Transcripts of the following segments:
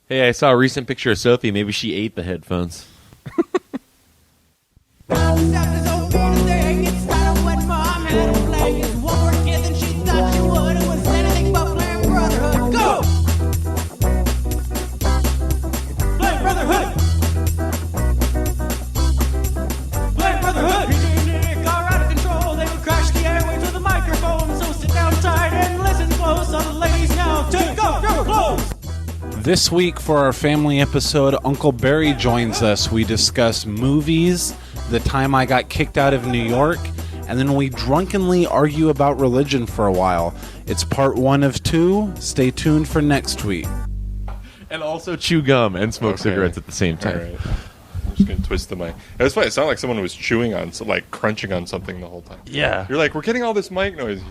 Hey, I saw a recent picture of Sophie. Maybe she ate the headphones. This week for our family episode, Uncle Barry joins us. We discuss movies, the time I got kicked out of New York, and then we drunkenly argue about religion for a while. It's part 1 of 2. Stay tuned for next week. And also chew gum and smoke cigarettes at the same time. All right. I'm just going to twist the mic. It was funny. It sounded like someone was chewing on, like crunching on something the whole time. Yeah. You're like, we're getting all this mic noise.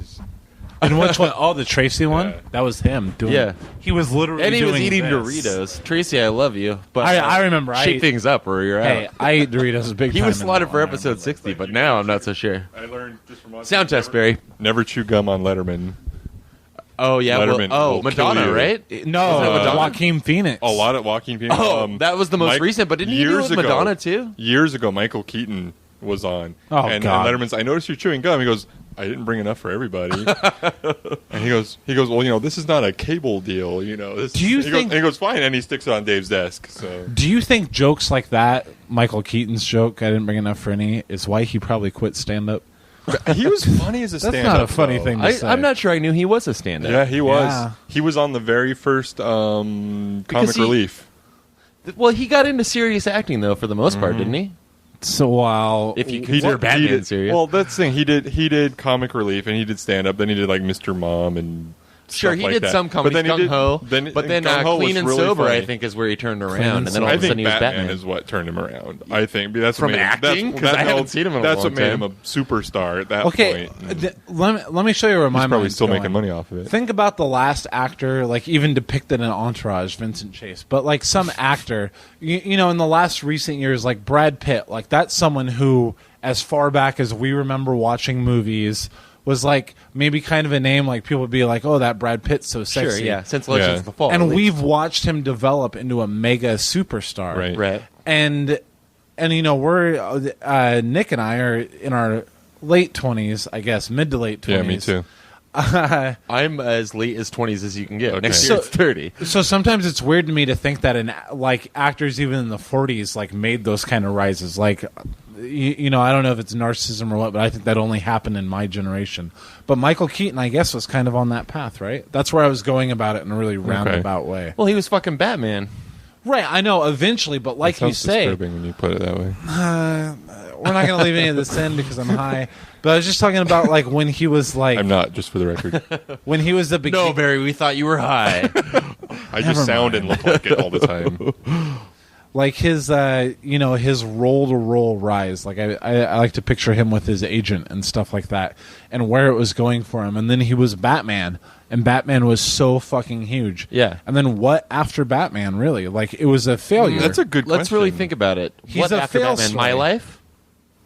And which one? Oh, the Tracy one? Yeah. That was him doing Yeah. He was literally And he was doing eating this. Doritos. Tracy, I love you. But I remember. shake things up or you're Hey, out. I ate Doritos big He time. was in slotted that for one. episode 60, but now I'm not so sure. I learned just from watching Sound test, Barry. Never chew gum on Letterman. Oh, yeah. Letterman will Madonna, kill you. right? No, Is that Madonna? Joaquin Phoenix. A lot of Joaquin Phoenix. Oh, that was the most recent, but didn't he do it years with ago- Madonna, too? Years ago, Michael Keaton was on. Oh, and God. Letterman's, I noticed you're chewing gum. He goes, I didn't bring enough for everybody. And he goes, well, you know, this is not a cable deal, you know. This, Do you he think- goes, he goes, fine, and he sticks it on Dave's desk. So Do you think jokes like that, Michael Keaton's joke, I didn't bring enough for any, is why he probably quit stand-up? he was funny as a That's stand-up. not a funny though. thing to say. I'm not sure I knew he was a stand-up. Yeah, he was. Yeah. He was on the very first comic he- relief. Well, he got into serious acting, though, for the most part, didn't he? So while... If you He consider did, Batman he did, serious. Well, that's the thing. He did comic relief, and he did stand-up. Then he did, like, Mr. Mom and Sure, stuff he like did that. some comedy, But then he did- Gung-Ho. then- But then Gung-Ho Clean was and really Sober, funny. I think, is where he turned and around. And then all I of a sudden think he was Batman Batman. is what turned him around. I think that's From what made acting? Him, 'Cause I haven't seen him in a That's long what made time. him a superstar at that Okay, point. let me show you where my He's probably mind's still going. making money off of it. Think about the last actor, like even depicted in Entourage, Vincent Chase. But like some actor, you know, in the last recent years, like Brad Pitt, like that's someone who, as far back as we remember watching movies, was like maybe kind of a name. Like people would be like, "Oh, that Brad Pitt's so Sure, sexy." yeah. Since Legends Yeah. of the Fall. And at least. we've watched him develop into a mega superstar. Right. Right. And you know, we're Nick and I are in our late 20s, I guess, mid to late 20s. Yeah, me too. I'm as late as 20s as you can get. Okay. Next So- year it's 30. So sometimes it's weird to me to think that like actors even in the 40s like made those kind of rises. Like, you know, I don't know if it's narcissism or what, but I think that only happened in my generation. But Michael Keaton, I guess, was kind of on that path, right? That's where I was going about it in a really roundabout way. Well, he was fucking Batman. Right, I know, eventually, but like you Sounds say, disturbing when you put it that way. we're not going to leave any of this in because I'm high. But I was just talking about like when he was like, I'm not, just for the record. when he was the No, beginning. Barry, we thought you were high. I just sound and look like it all the time. Like his, you know, his roll-to-roll rise. Like I like to picture him with his agent and stuff like that, and where it was going for him. And then he was Batman, and Batman was so fucking huge. Yeah. And then what after Batman? Really, like it was a failure. That's a good question. Let's really think about it. He's What a after fail Batman? story. My Life?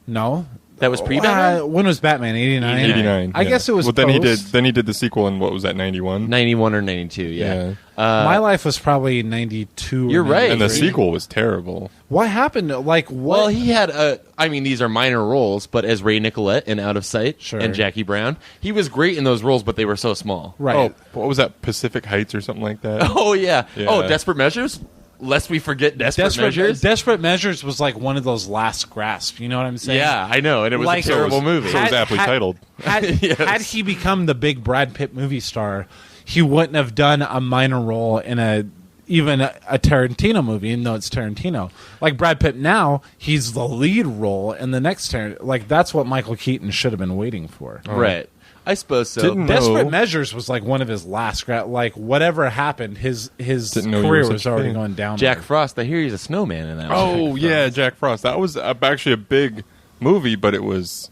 no. That was pre-Batman? When was Batman? 89. 89. I yeah. guess it was. Well, then post. he did the sequel in what was that, 91? 91 or 92, yeah. My Life was probably 92. You're or right. And the 93. sequel was terrible. What happened? Like what? Well, he had I mean, these are minor roles, but as Ray Nicolette in Out of Sight Sure. and Jackie Brown, he was great in those roles, but they were so small. right. Oh, what was that, Pacific Heights or something like that? Oh, yeah. Yeah. Oh, Desperate Measures? Lest we forget Desperate Measures? Desperate Measures was like one of those last grasps. You know what I'm saying? Yeah, I know, and it was Like- a terrible So it was- movie. so it was aptly titled. Had, Yes. had he become the big Brad Pitt movie star, he wouldn't have done a minor role in even a Tarantino movie, even though it's Tarantino. Like Brad Pitt now, he's the lead role in the next Tarantino. Like that's what Michael Keaton should have been waiting for. Right. I suppose so. Didn't know- Desperate Measures was like one of his last. Like whatever happened, his Didn't know you career were was such a already fan. going down. Jack Frost, I hear he's a snowman in that one. Oh, yeah, Jack Frost. That was actually a big movie, but it was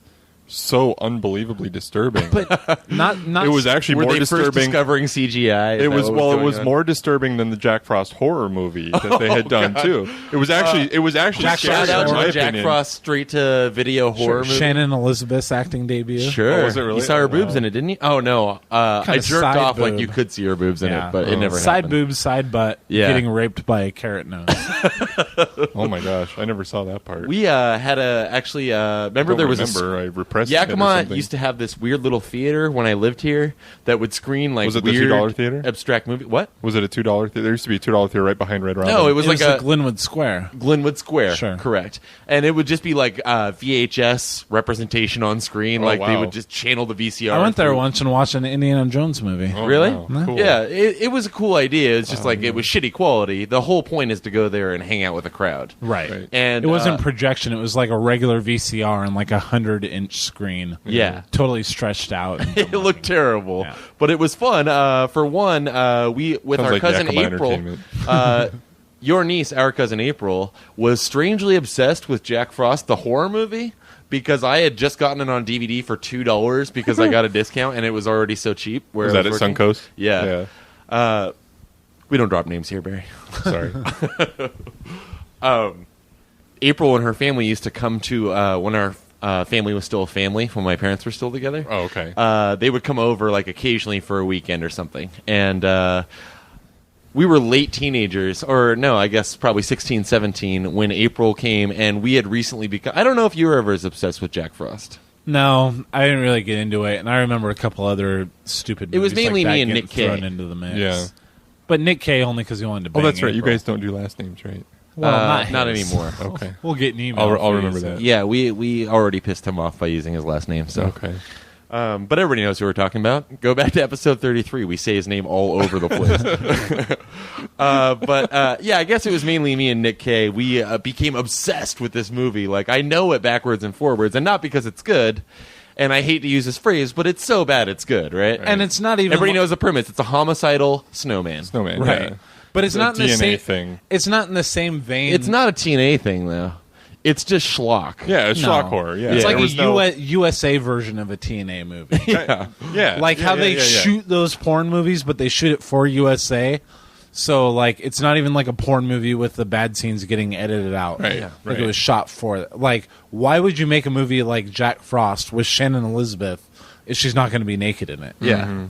so unbelievably disturbing. But not. It was actually Were more they first disturbing. discovering CGI? Is It that was what it was going on? more disturbing than the Jack Frost horror movie that they had done too. It was actually Jack scary, Shout out in to my the Jack opinion. Frost straight to video horror movie. Shannon Elizabeth's acting debut. Sure. Oh, was it really? You saw her Oh, boobs wow. in it, didn't you? Oh, no. I Kinda jerked side off like boob. you could see her boobs in it, but it never Side happened. boobs, side butt, Yeah. getting raped by a carrot nose. Oh my gosh, I never saw that part. We had remember there was I repressed it or Yakima something. used to have this weird little theater when I lived here that would screen like Was it the weird $2 theater? abstract movie. What? Was it a $2 theater? There used to be a $2 theater right behind Red Robin. No, it was It like was a like Glenwood Square. Glenwood Square. Sure. Correct. And it would just be like VHS representation on screen. Oh, Like they wow. would just channel the VCR. I went there through. once and watched an Indiana Jones movie. Oh, Really? wow. Cool. Yeah, it was a cool idea. It's just like it was shitty quality. The whole point is to go there and hang out with a crowd. Right. And It wasn't projection. It was like a regular VCR and like 100-inch screen. Yeah. Totally stretched out. it looked terrible, Yeah. but it was fun. For one, we with Sounds our like cousin Yakima April. Entertainment. Your niece, our cousin April, was strangely obsessed with Jack Frost, the horror movie, because I had just gotten it on DVD for $2 because I got a discount and it was already so cheap. Where Was I that at working. Suncoast? Yeah. We don't drop names here, Barry. Sorry. April and her family used to come to when our family was still a family, when my parents were still together. Oh, okay. They would come over like occasionally for a weekend or something, and we were late teenagers, or no, I guess probably 16, 17 when April came, and we had recently become. I don't know if you were ever as obsessed with Jack Frost. No, I didn't really get into it, and I remember a couple other stupid. It was movies mainly like that me and getting Nick Kay. thrown into the mix. Yeah. But Nick Kay only because he wanted to. Oh, Bang that's right. You April. guys don't do last names, right? Well, not his. anymore. Okay. We'll get an email. I'll for remember you, so- that. Yeah, we already pissed him off by using his last name. So Okay. But everybody knows who we're talking about. Go back to episode 33. We say his name all over the place. Yeah, I guess it was mainly me and Nick Kay. We became obsessed with this movie. Like, I know it backwards and forwards, and not because it's good. And I hate to use this phrase, but it's so bad it's good, right? And it's not even. Everybody knows the premise. It's a homicidal snowman. Snowman. right? Yeah. But it's not in the DNA same thing. It's not in the same vein. It's not a TNA thing, though. It's just schlock. Yeah, it's No. shock horror. Yeah. It's Yeah, like There a was no- USA version of a TNA movie. Yeah. Yeah. Like Yeah, how yeah, they yeah, yeah. shoot those porn movies, but they shoot it for USA. So like it's not even like a porn movie with the bad scenes getting edited out. Right, Like right. it was shot for it. Like why would you make a movie like Jack Frost with Shannon Elizabeth if she's not going to be naked in it? Yeah.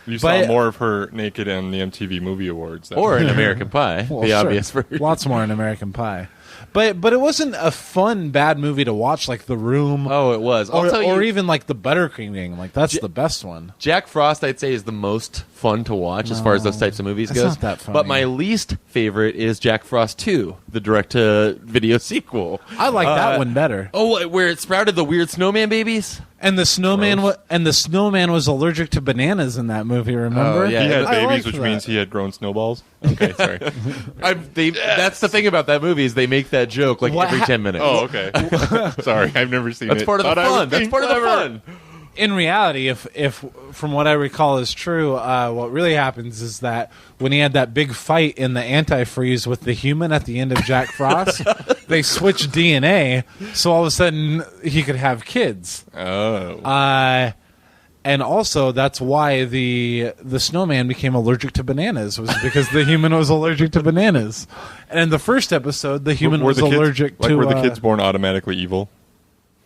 You saw But- more of her naked in the MTV Movie Awards. Or in American Pie, Well, the sure. obvious version. Lots more in American Pie. But it wasn't a fun bad movie to watch like The Room Oh, it was. I'll tell you, or even like The Buttercream Gang. Like that's the best one. Jack Frost, I'd say, is the most fun to watch as far as those types of movies that's goes. not that funny. But my least favorite is Jack Frost 2, the direct-to-video sequel. I like that one better. Oh, where it sprouted the weird snowman babies? And the snowman was allergic to bananas in that movie. Remember? Oh, yeah. He had I babies, liked which that. means he had grown snowballs. Okay, sorry. That's the thing about that movie is they make that joke like What every ha- 10 minutes. Oh, okay. Sorry, I've never seen That's it. part of the Thought I was fun. That's being part of the clever. fun. In reality, if from what I recall is true, what really happens is that when he had that big fight in the antifreeze with the human at the end of Jack Frost, they switched DNA, so all of a sudden he could have kids. Oh. And also, that's why the snowman became allergic to bananas, was because the human was allergic to bananas. And in the first episode, the human Were was the kids, allergic like, to. were the kids born automatically evil?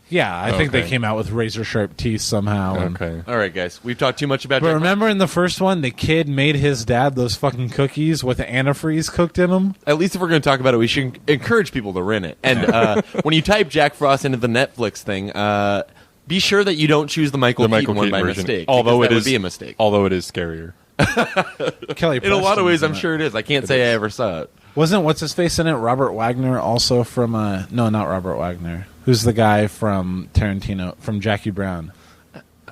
Yeah, I think they Okay. came out with razor sharp teeth somehow. and- Okay. All right, guys. We've talked too much about But Jack remember in the first one, the kid made his dad those fucking cookies with antifreeze cooked in them? At least if we're going to talk about it, we should encourage people to rent it. And when you type Jack Frost into the Netflix thing, be sure that you don't choose the Michael Keaton one by version. mistake. Although because it that is would be a mistake. Although it is scarier. Kelly In a lot of Preston's ways, in I'm it. sure it is. I can't say I ever saw it. Wasn't what's his face in it? Robert Wagner, also from no, not Robert Wagner. Who's the guy from Tarantino, from Jackie Brown?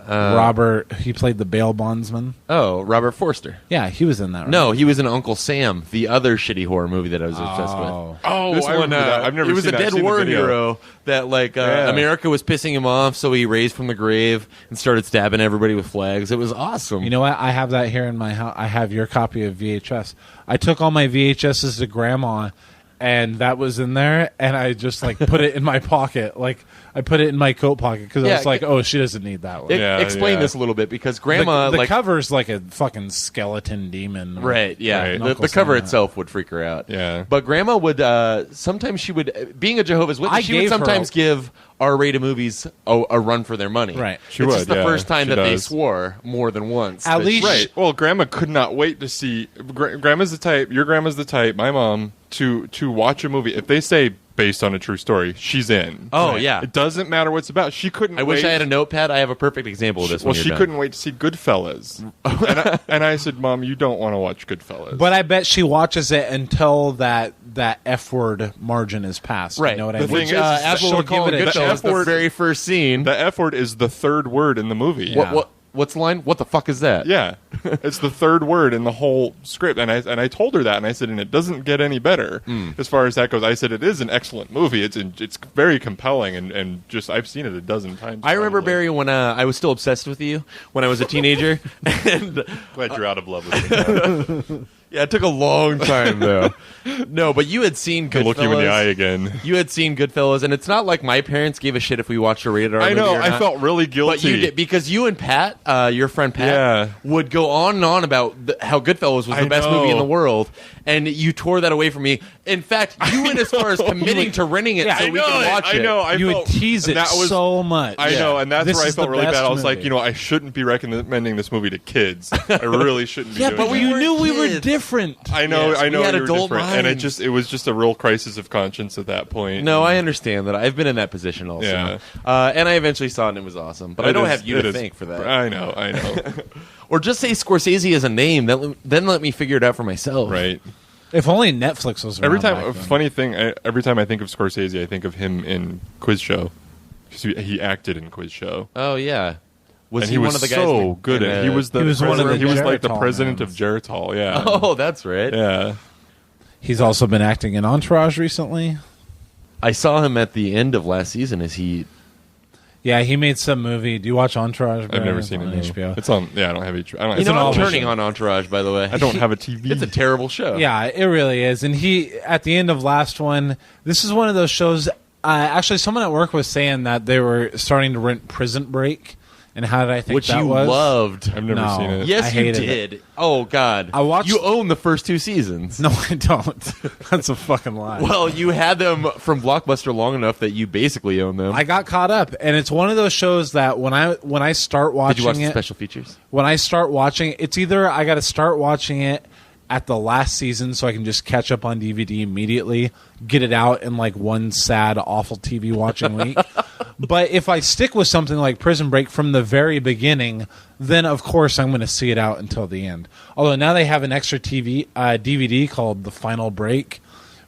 Robert. He played the bail bondsman. Oh, Robert Forster. Yeah, he was in that. Right? No, he was in Uncle Sam, the other shitty horror movie that I was obsessed with. Oh, This I one, remember that. I've never it was seen a that. I've dead seen the war video. hero that Yeah. America was pissing him off, so he raised from the grave and started stabbing everybody with flags. It was awesome. You know what? I have that here in my house. I have your copy of VHS. I took all my VHSs to Grandma, and that was in there, and I just like put it in my pocket, like I put it in my coat pocket because I was like, oh, she doesn't need that one. Explain this a little bit because Grandma the like cover's like a fucking skeleton demon, right? Yeah, Right. the cover itself would freak her out. Yeah. but Grandma would sometimes she would, being a Jehovah's Witness, she would sometimes give R-rated movies a run for their money. Right. She it's would, just the yeah, first time she that they does. swore more than once. At But- least- Right. Well, Grandma could not wait to see. Grandma's the type. Your grandma's the type. My mom to watch a movie. If they say based on a true story, she's in. Oh, yeah. It doesn't matter what it's about. She couldn't. I wish wait. I had a notepad. I have a perfect example of this. Well, when you're she done. couldn't wait to see Goodfellas, and I said, "Mom, you don't want to watch Goodfellas." But I bet she watches it until that F word margin is passed. Right. You know what The I mean? thing is, as we'll she'll recall give in it a Goodfellas, chance. the very first scene. the F word is the third word in the movie. Yeah. What's the line? What the fuck is that? Yeah, it's the third word in the whole script, and I told her that, and I said, and it doesn't get any better as far as that goes. I said it is an excellent movie. It's very compelling, and just I've seen it a dozen times. I remember, probably. Barry, when I was still obsessed with you when I was a teenager. and Glad you're out of love with me. yeah, it took a long time, though. No, but you had seen Can look you in the eye Goodfellas. again. You had seen Goodfellas, and it's not like my parents gave a shit if we watched a rated R I movie know. or I not. felt really guilty. But you did, because you and Pat, your friend Pat, Yeah. would go on and on about how Goodfellas was the I best know. movie in the world, and you tore that away from me. In fact, you went as far as committing to renting it Yeah, so I we could watch I it. know. I you would felt, tease it that was, so much. I know, and that's This where I is felt the really best bad. I was like, movie. I shouldn't be recommending this movie to kids. I really shouldn't be Yeah, doing but that. you were knew we were kids. different. I know, Yes, I know we had you were adult different, and minds. it was just a real crisis of conscience at that point. No, I understand that. I've been in that position also. Yeah. And I eventually saw it and it was awesome. But I don't have you to thank for that. I know, Or just say Scorsese as a name, then let me figure it out for myself. right. If only Netflix was around Every time, back a then. funny thing. Every time I think of Scorsese, I think of him in Quiz Show. 'Cause he acted in Quiz Show. Oh, yeah. Was And he he was one of the guys so in- good. in, At, he was the He was one of president- the he was like the Geritol president mans. of Geritol. Yeah. Oh, that's right. Yeah. He's also been acting in Entourage recently. I saw him at the end of last season. Is he... Yeah, he made some movie. Do you watch Entourage? I've Brad? never It's seen on it. HBO. It's on. Yeah, I don't have HBO. I don't. You It's know, an I'm all turning show. on Entourage, by the way. I don't have a TV. It's a terrible show. Yeah, it really is. And he, at the end of last one, this is one of those shows. Actually, someone at work was saying that they were starting to rent Prison Break, and how did I think Which that you was? loved. I've never No. seen it. Yes, I you hated did. Oh, God. I watched- You own the first two seasons. No, I don't. That's a fucking lie. Well, you had them from Blockbuster long enough that you basically own them. I got caught up, and it's one of those shows that when I start watching Did you watch the it, special features? when I start watching, it's either I got to start watching it at the last season so I can just catch up on DVD immediately, get it out in like one sad, awful TV watching week. But if I stick with something like Prison Break from the very beginning, then of course I'm going to see it out until the end. Although now they have an extra DVD called The Final Break,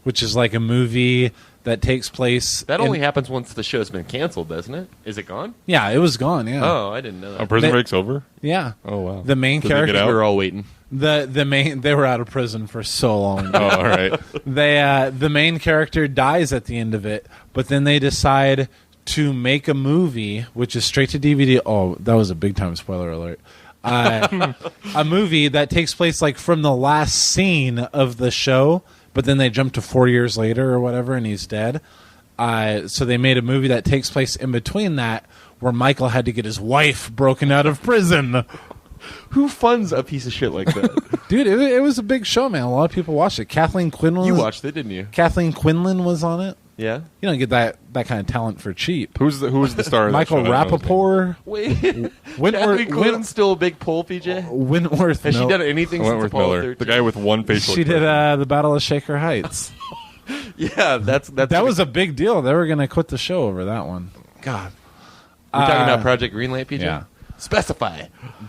which is like a movie that takes place. That in- only happens once the show's been canceled, doesn't it? Is it gone? Yeah, it was gone. Yeah, Oh, I didn't know that. Prison They- Break's over. yeah. Oh wow. The main Did they get character, out? We were all waiting. the main, they were out of prison for so long. Oh, all right. The main character dies at the end of it, but then they decide to make a movie, which is straight to DVD. Oh, that was a big time spoiler alert. A movie that takes place like from the last scene of the show, but then they jump to 4 years later or whatever, and he's dead. So they made a movie that takes place in between that, where Michael had to get his wife broken out of prison. Who funds a piece of shit like that? Dude, it was a big show, man. A lot of people watched it. Kathleen Quinlan. You watched it, didn't you? Kathleen Quinlan was on it. Yeah. You don't get that kind of talent for cheap. Who was the star? Of that Michael show? I don't know his name. Rappaport, Wait. Wentworth- Kathleen Quinlan's still a big pole, PJ? Wentworth. Has she Mil- done anything since Wentworth Apollo Miller, 13? the guy with one facial. She did expression. the Battle of Shaker Heights. Yeah, that's That was a big deal. They were going to quit the show over that one. God. We're talking about Project Greenlight, PJ? Yeah. Specify.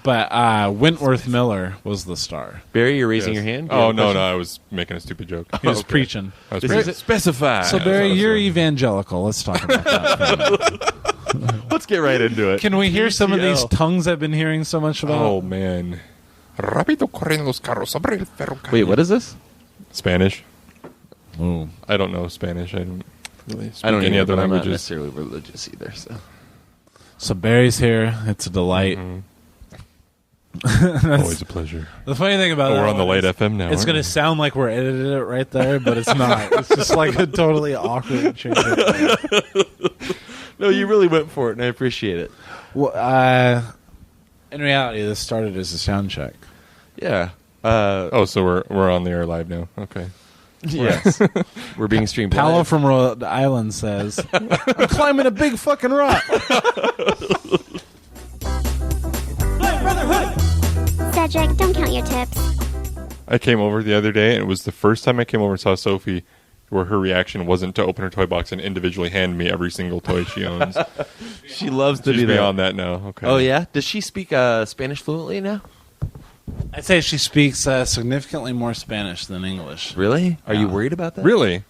But Wentworth Miller was the star. Barry, you're raising Yes. your hand? Do you Oh have a no, question? I was making a stupid joke. He was Okay. preaching. I was This pretty- is specify. So, Barry, you're evangelical. Let's talk about that. Let's get right into it. Can we hear some of these TCL. tongues I've been hearing so much about? Oh man. Rápido corren los carros sobre el ferrocarril. Wait, what is this? Spanish. Ooh. I don't know Spanish. I don't really speak I don't any either, other but I'm not languages. necessarily religious either. So So Barry's here. It's a delight. Always a pleasure. The funny thing about We're on the late FM now. It's going to sound like we're editing it right there, but it's not. It's just like a totally awkward change. No, you really went for it, and I appreciate it. Well, in reality, this started as a sound check. Yeah. So we're on the air live now. Okay. Yes. We're being streamed. Paolo live. from Rhode Island says, I'm climbing a big fucking rock. Brotherhood! Cedric, don't count your tips. I came over the other day, and it was the first time I came over and saw Sophie, where her reaction wasn't to open her toy box and individually hand me every single toy she owns. She loves to She's do that. beyond that now. Okay. Oh, yeah? Does she speak Spanish fluently now? I'd say she speaks significantly more Spanish than English. Really? Are you Yeah. worried about that? Really?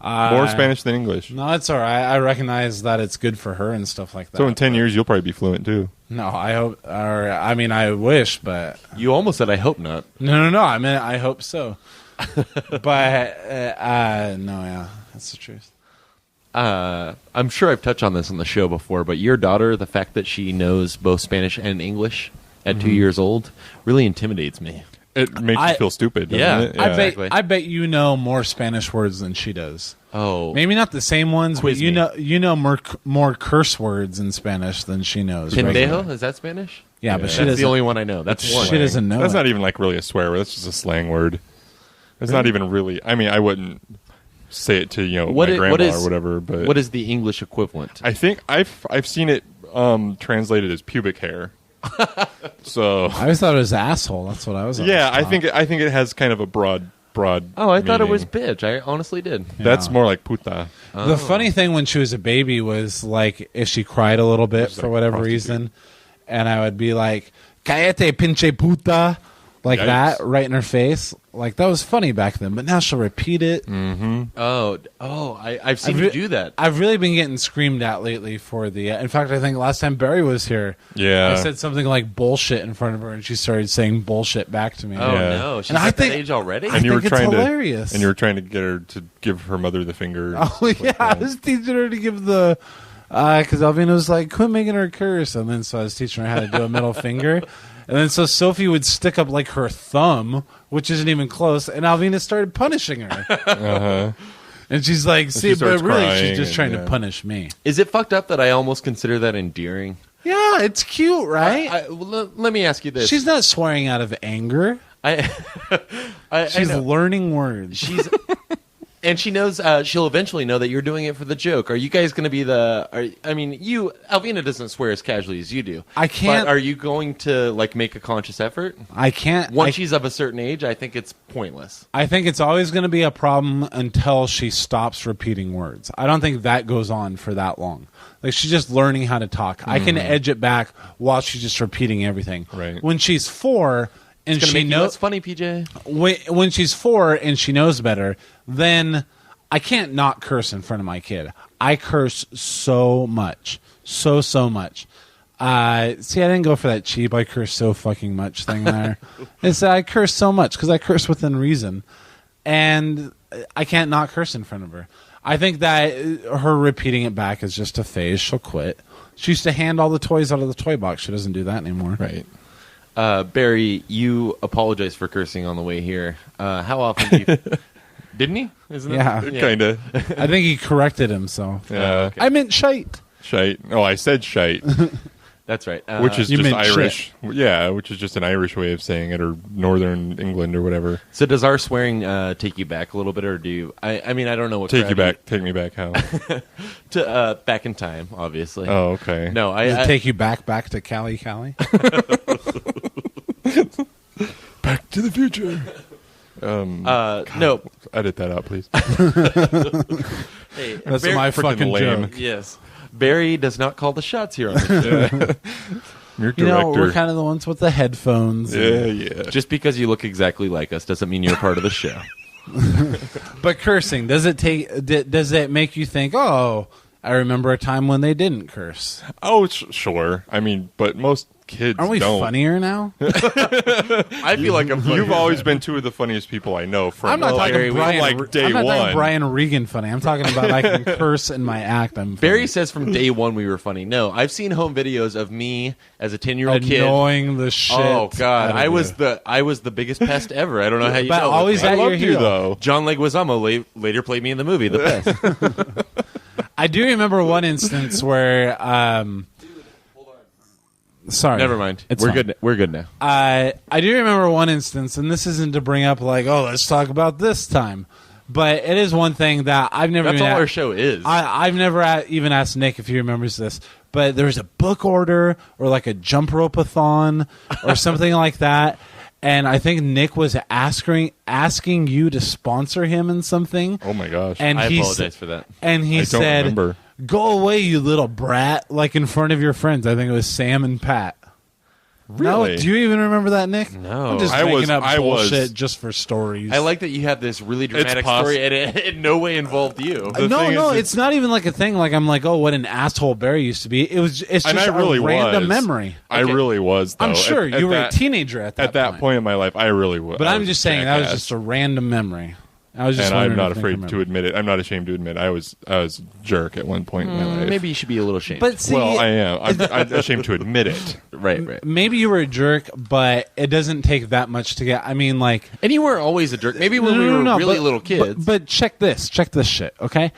More Spanish than English. No, it's all right. I recognize that it's good for her and stuff like that. So in 10 years, you'll probably be fluent too. No, I hope, or I mean, I wish, but You almost said, I hope not. no. I mean, I hope so. But no, yeah, that's the truth. I'm sure I've touched on this on the show before, but your daughter, the fact that she knows both Spanish and English at 2 years old really intimidates me. It makes you feel stupid, doesn't Yeah. it? I Exactly. bet you know more Spanish words than she does. Oh. Maybe not the same ones, Quiz but you me. know more curse words in Spanish than she knows. regularly. Pendejo? Is that Spanish? Yeah, but she That's doesn't. the only one I know. That's one. She doesn't know. That's it. not even like really a swear word. That's just a slang word. It's not even really. I mean, I wouldn't say it to What my is- grandma what is- or whatever. But What is the English equivalent? I think I've seen it translated as pubic hair. So I always thought it was asshole. That's what I was. yeah, always taught. I think it has kind of a broad. Oh, I thought it was meaning. bitch. I honestly did. That's Yeah. more like puta. The funny thing when she was a baby was like if she cried a little bit She's for like whatever prostitute. reason, and I would be like, "Cállate, pinche puta," like Yikes. that, right in her face. Like that was funny back then, but now she'll repeat it. I've seen I've you re- do that. I've really been getting screamed at lately for the. In fact, I think last time Barry was here, Yeah. I said something like bullshit in front of her, and she started saying bullshit back to me. Oh, Yeah. no. She's And I at think- that age already? And you were think it's trying hilarious. to, and you were trying to get her to give her mother the finger. Oh yeah, I was teaching her to give the because Alvina was like, "Quit making her curse," and then so I was teaching her how to do a middle finger, and then so Sophie would stick up like her thumb, which isn't even close, and Alvina started punishing her, and she's like, "See, but starts really, crying she's just and, trying yeah. to punish me." Is it fucked up that I almost consider that endearing? Yeah, it's cute, right? Let me ask you this. She's not swearing out of anger. I She's know. learning words. She's and she knows she'll eventually know that you're doing it for the joke. Are you guys going to be the? Alvina doesn't swear as casually as you do. I can't- But are you going to like make a conscious effort? I can't. Once she's of a certain age, I think it's pointless. I think it's always going to be a problem until she stops repeating words. I don't think that goes on for that long. Like she's just learning how to talk. I can edge it back while she's just repeating everything. Right. When she's 4 and It's going to she make you knows less funny, PJ. when she's 4 and she knows better, then I can't not curse in front of my kid. I curse so much, so much. See, I didn't go for that cheap. I curse so fucking much thing there. It's I curse so much because I curse within reason, and I can't not curse in front of her. I think that her repeating it back is just a phase. She'll quit. She used to hand all the toys out of the toy box. She doesn't do that anymore. Right. Barry, you apologized for cursing on the way here. How often do you... Didn't he? Isn't it? Yeah. Kind of. I think he corrected himself. Yeah. I meant shite. Shite. Oh, I said shite, That's right. which is You just meant Irish. Yeah, which is just an Irish way of saying it, or Northern England or whatever. So does our swearing take you back a little bit, or do you? I mean, I don't know what Take you gravity- back. Take me back. How? to back in time, obviously. Oh, okay. No, Does it I take you back to Cali? Back to the future. no. Edit that out, please. Hey, That's Barry- my freaking fucking lame. joke. Yes, Barry does not call the shots here on the show. Your You know, we're director. kind of the ones with the headphones. Yeah. Just because you look exactly like us doesn't mean you're part of the show. But cursing, does it make you think, oh, I remember a time when they didn't curse. Oh, sure. I mean, but most kids Aren't we don't. funnier now? I feel like I'm. You've always been two of the funniest people I know from I'm not talking Barry, Brian. like day I'm not one. talking Brian Regan funny. I'm talking about I can curse in my act. I'm funny. Barry says from day one we were funny. No, I've seen home videos of me as a 10-year-old kid. annoying the shit. Oh God, out of I was you. the biggest pest ever. I don't know how you But dealt always with I me. at your loved you heel. though. John Leguizamo later played me in the movie The Pest. I do remember one instance where. Sorry, Never mind. It's We're fine. good. We're good now. I do remember one instance, and this isn't to bring up like, oh, let's talk about this time, but it is one thing that I've never. That's even all our show is. I've never even asked Nick if he remembers this, but there was a book order or like a jump rope-a-thon or something like that, and I think Nick was asking you to sponsor him in something. Oh my gosh. And I he apologize for that. And he I don't said, remember. "Go away, you little brat!" Like in front of your friends. I think it was Sam and Pat. Really? No, do you even remember that, Nick? No. I'm just I making was- up I was- bullshit just for stories. I like that you have this really dramatic poss- story, and it in no way involved you. The thing no, is, it's not even like a thing. Like I'm like, oh, what an asshole Barry used to be. It's just and I really a random was. memory. I really was. Though. I'm sure At you were that, a teenager at that At that point in my life, I really was. But I I'm was just a saying that was jackass. just a random memory. I was just And I'm wondering not if Nick afraid remembered. to admit it. I'm not ashamed to admit I was a jerk at one point in my life. Maybe you should be a little ashamed. But see, Well, I am. I'm ashamed to admit it. right. maybe you were a jerk, but it doesn't take that much to get. I mean, like And you weren't always a jerk. Maybe when we were really little kids. But check this shit, okay?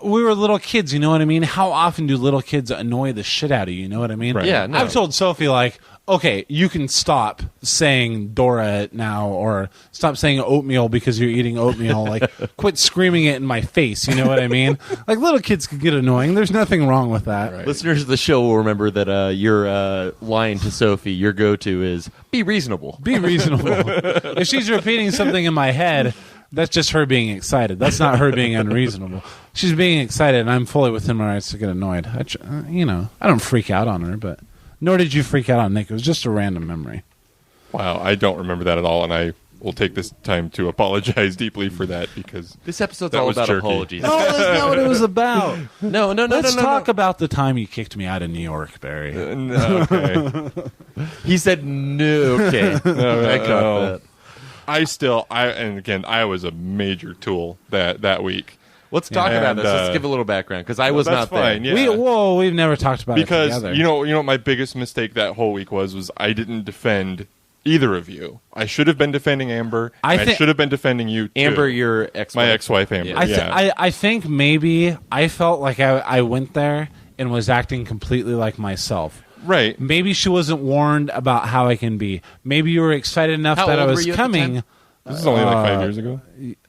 We were little kids, you know what I mean? How often do little kids annoy the shit out of you? You know what I mean? Right. Yeah, no. I've told Sophie like, okay, you can stop saying Dora now, or stop saying oatmeal because you're eating oatmeal. Like, quit screaming it in my face. You know what I mean? Like, little kids could get annoying. There's nothing wrong with that. Right. Listeners of the show will remember that your line to Sophie, your go-to is, be reasonable. Be reasonable. If she's repeating something in my head, that's just her being excited. That's not her being unreasonable. She's being excited, and I'm fully within my rights to get annoyed. I don't freak out on her, but nor did you freak out on Nick. It was just a random memory. Wow, I don't remember that at all, and I will take this time to apologize deeply for that because This episode's That all was about jerky. apologies. No, that's not what it was about. No. Let's talk about the time you kicked me out of New York, Barry. okay. He said no. Okay. I caught that. I was a major tool that week. Let's talk Yeah. about And, this. Let's give a little background because I was that's not fine, there. yeah. We've never talked about Because it together. you know what my biggest mistake that whole week was I didn't defend either of you. I should have been defending Amber. I I thi- should have been defending you too. Amber, your ex-wife. my ex-wife Amber. Yeah. I think maybe I felt like I went there and was acting completely like myself. Right. Maybe she wasn't warned about how I can be. Maybe you were excited enough How that I old were was you at the coming. time? This is only like 5 years ago.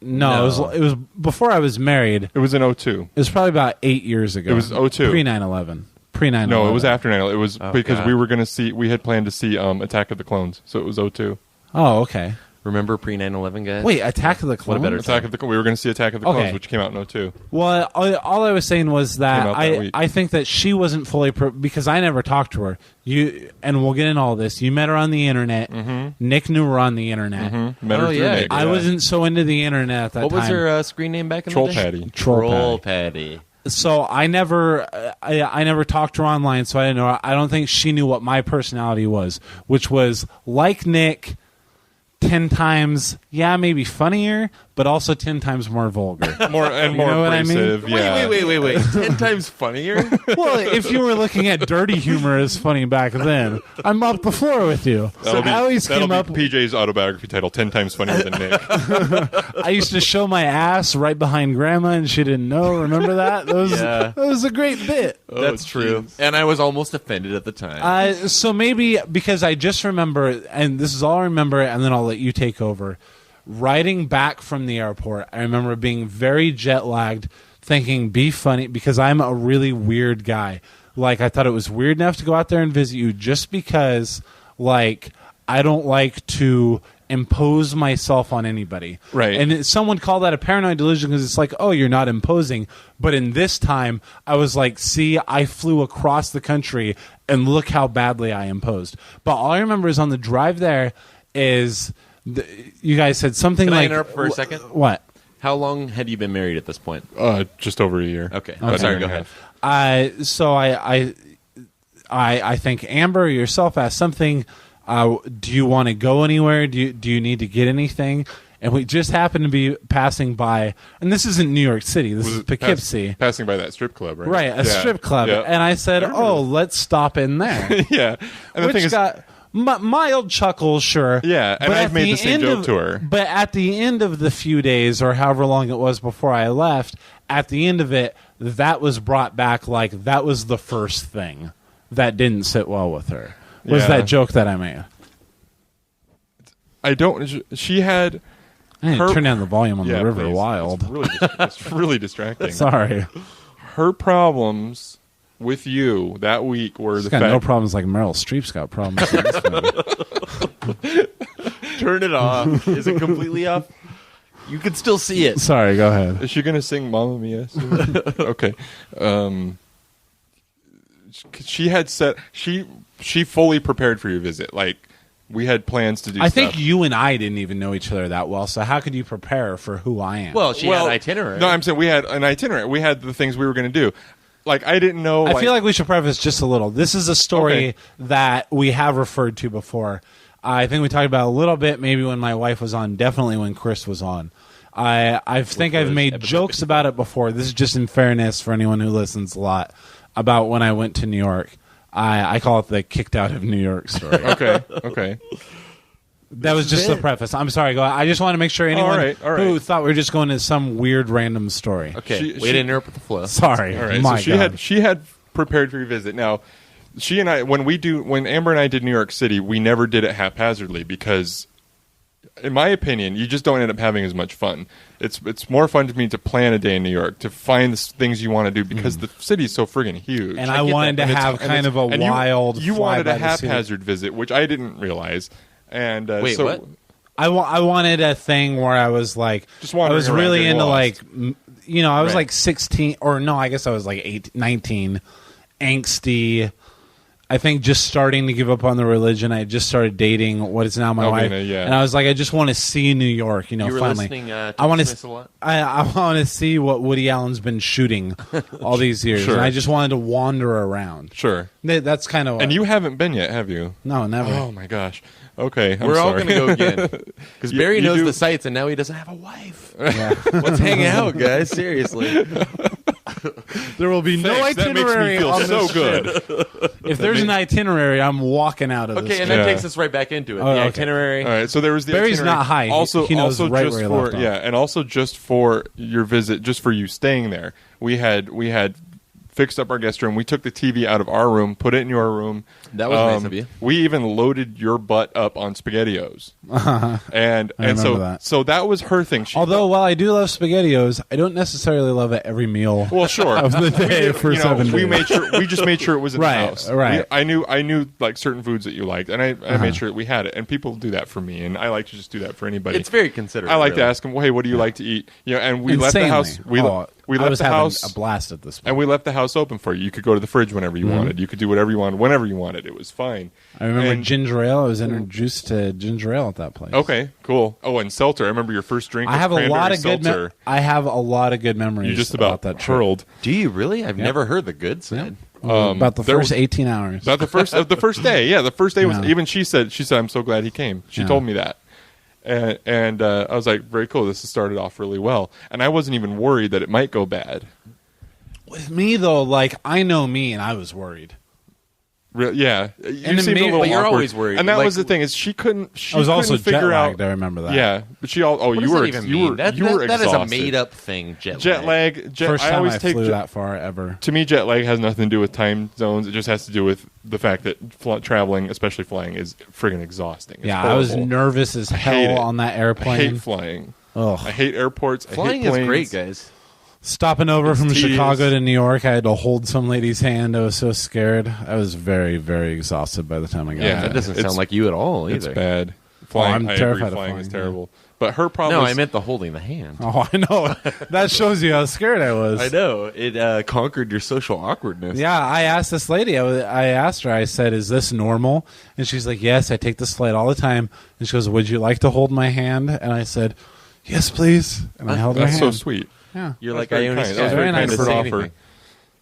No, No. it was before I was married. It was in 02. It was probably about 8 years ago. It was 02. Pre 9/11. Pre 9/11. No, it was after 9/11. It was because God. we were going to see. We had planned to see Attack of the Clones, so it was 02. Oh, okay. Remember pre 9/11, guys? Wait, Attack of the Clones. What a better Attack of the. We were going to see Attack of the Clones, Okay. which came out in 02. Well, all I was saying was Came that out that week. I think that she wasn't fully because I never talked to her. And we'll get into all this. You met her on the internet. Mm-hmm. Nick knew her on the internet. Met her Oh, through yeah. Nick. I yeah. wasn't so into the internet at that What time. was her screen name back in Troll the day? Patty. Troll Patty. So I never talked to her online, so I didn't know. I don't think she knew what my personality was, which was like Nick, 10 times, maybe funnier, but also 10 times more vulgar. More and more know what I mean? abrasive. Yeah. Wait. 10 times funnier? Well, if you were looking at dirty humor as funny back then, I'm up the floor with you. So I always that'll came up. be PJ's autobiography title, 10 times funnier than Nick. I used to show my ass right behind Grandma, and she didn't know. Remember that? Yeah. That was a great bit. That's true. jeez. And I was almost offended at the time. So maybe because I just remember, and this is all I remember, and then I'll let you take over. Riding back from the airport, I remember being very jet lagged, thinking, be funny, because I'm a really weird guy. Like, I thought it was weird enough to go out there and visit you just because, like, I don't like to impose myself on anybody. Right. And someone called that a paranoid delusion because it's like, oh, you're not imposing. But in this time, I was like, see, I flew across the country and look how badly I imposed. But all I remember is on the drive there is you guys said something Can I like... interrupt for a second? What? How long had you been married at this point? Just over a year. Okay. About a Sorry, year go and a ahead. half. So I think Amber yourself asked something. Do you want to go anywhere? Do you need to get anything? And we just happened to be passing by, and this isn't New York City. This is Poughkeepsie. Passing by that strip club, right? Right, a strip club. Yeah. And I said, let's stop in there. Yeah. And the Which thing is, got mild chuckles, sure. Yeah, and But I've at made the same joke of- to her. But at the end of the few days, or however long it was before I left, at the end of it, that was brought back like that was the first thing that didn't sit well with her. Was Yeah. that joke that I made? she had... I need to turn down the volume on Yeah, the River please. Wild. It's really distracting. Sorry. Her problems with you that week were She's the got fact... no problems like Meryl Streep's got problems in this movie. Turn it off. Is it completely off? You can still see it. Sorry, go ahead. Is she going to sing Mamma Mia soon? Okay. She had set... She fully prepared for your visit. Like, we had plans to do I stuff. think you and I didn't even know each other that well, so how could you prepare for who I am? Well, she had an itinerary. No, I'm saying we had an itinerary. We had the things we were going to do. Like, I didn't know... I feel like we should preface just a little. This is a story Okay. that we have referred to before. I think we talked about it a little bit, maybe when my wife was on, definitely when Chris was on. I think I've made episode jokes about it before. This is just in fairness for anyone who listens a lot, about when I went to New York. I call it the kicked out of New York story. Okay. That was just the preface. I'm sorry. Go ahead. I just want to make sure anyone All right. who thought we were just going to some weird random story. Okay. She- Way to interrupt with the flow. Sorry. All right. My so God. she had prepared for your visit. Now, she and I, when Amber and I did New York City, we never did it haphazardly because, in my opinion, you just don't end up having as much fun. It's more fun to me to plan a day in New York, to find the things you want to do because the city's so friggin' huge. And I wanted to And it's- have and kind it's- of a and wild. You wanted a fly-by-the-seat. haphazard visit, which I didn't realize. And Wait, so, what? I wanted a thing where I was like, Just I wandering was around, really getting into lost. like, I was Right. like 16, or no, I guess I was like 19, angsty. I think just starting to give up on the religion. I had just started dating what is now my wife, Elvina, yeah. and I was like, I just want to see New York. You were finally. listening to I want Smiths a lot? I want to see what Woody Allen's been shooting all these years, Sure. and I just wanted to wander around. sure. That's kind of And you haven't been yet, have you? no, never. Oh, my gosh. Okay, I'm We're all sorry. going to go again. Because You- Barry you knows do- the sights, and now he doesn't have a wife. Yeah. Let's hang out, guys. Seriously. There will be no Thanks, that makes me itinerary feel on so this trip. good. If there's an itinerary, I'm walking out of this. Okay, and trip. that Yeah. takes us right back into it. Oh, the okay. itinerary. All right, so there was the Barry's itinerary. not high. Also, He knows also right just where he for left off. and also just for your visit, just for you staying there. We had fixed up our guest room. We took the TV out of our room, put it in your room. That was nice of you. We even loaded your butt up on SpaghettiOs, and so remember that. so that was her thing. She Although, while I do love SpaghettiOs, I don't necessarily love it every meal. well, sure. of the day for You know, 7 we days. made sure we just made sure it was in Right, the house. right. I knew like certain foods that you liked, and I made sure that we had it. And people do that for me, and I like to just do that for anybody. It's very considerate. I like to really. ask them, well, hey, what do you like to eat? And we left the Insanely. house. We I left was the having house, a blast at this point. and we left the house open for you. You could go to the fridge whenever you wanted. You could do whatever you wanted, whenever you wanted. It was fine. I remember And- ginger ale. I was introduced to ginger ale at that place. Okay, cool. Oh, and seltzer. I remember your first drink. I was have a lot of cranberry good. seltzer. I have a lot of good memories. You just about that trip. hurled. Do you really? I've never heard the good side. About the there first was- 18 hours. About the first day. Yeah, the first day was Yeah. even. She said, I'm so glad he came. She Yeah. told me that, and I was like, very cool. This has started off really well, and I wasn't even worried that it might go bad. With me though, like I know me, and I was worried. Yeah, you And then seemed a maybe- little But you're awkward. always worried. And that Like- was the thing is she couldn't. I was also couldn't figure jet lagged. out. I remember that. Yeah, but she all. Oh, What you does were. that even you mean? were. That you were that is a exhausted. made-up thing. Jet lag. First I time always I take. flew that far ever. To me, jet lag has nothing to do with time zones. It just has to do with the fact that traveling, especially flying, is friggin' exhausting. It's Yeah, I was horrible. nervous as hate it. hell on that I airplane. hate flying. Ugh. I hate airports. Flying I hate is planes. great, guys. Stopping over It's from tedious. Chicago to New York, I had to hold some lady's hand. I was so scared. I was very, very exhausted by the time I got Yeah. there. That doesn't It's- sound like you at all either. It's bad. Flying. I'm I terrified agree, of flying flying, is yeah. terrible. But her problem. No, is, I meant the holding the hand. Oh, I know. That shows you how scared I was. I know. It conquered your social awkwardness. Yeah, I asked this lady. I asked her. I said, "Is this normal?" And she's like, "Yes, I take this flight all the time." And she goes, "Would you like to hold my hand?" And I said, yes, please. And I held her That's hand. so sweet. Yeah. You're That's like, very I only kind. stand That was very for kind to of say an offer. anything.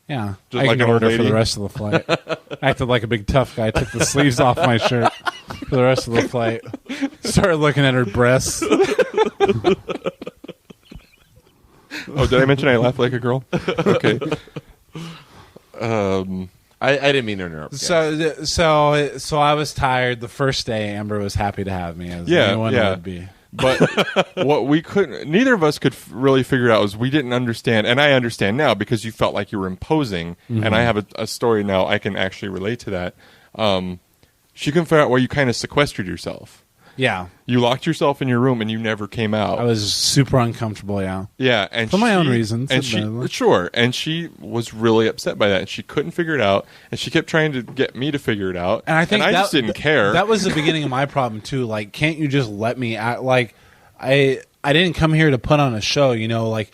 Yeah. Just I like an ignored old her for the lady. rest of the flight. I acted like a big tough guy. I took the sleeves off my shirt for the rest of the flight. Started looking at her breasts. Oh, did I mention I laugh like a girl? Okay. I didn't mean to interrupt. So I was tired. The first day, Amber was happy to have me, as anyone would be. But what we couldn't, neither of us could really figure it out was we didn't understand, and I understand now because you felt like you were imposing, and I have a story now I can actually relate to that. She couldn't figure out why you kind of sequestered yourself. Yeah. You locked yourself in your room and you never came out. I was super uncomfortable, yeah. Yeah, and For my own reasons, And she, admittedly. sure, and she was really upset by that, and she couldn't figure it out, and she kept trying to get me to figure it out, And I think just didn't care. That was the beginning of my problem too. Like, can't you just let me act? Like, I didn't come here to put on a show. You know, like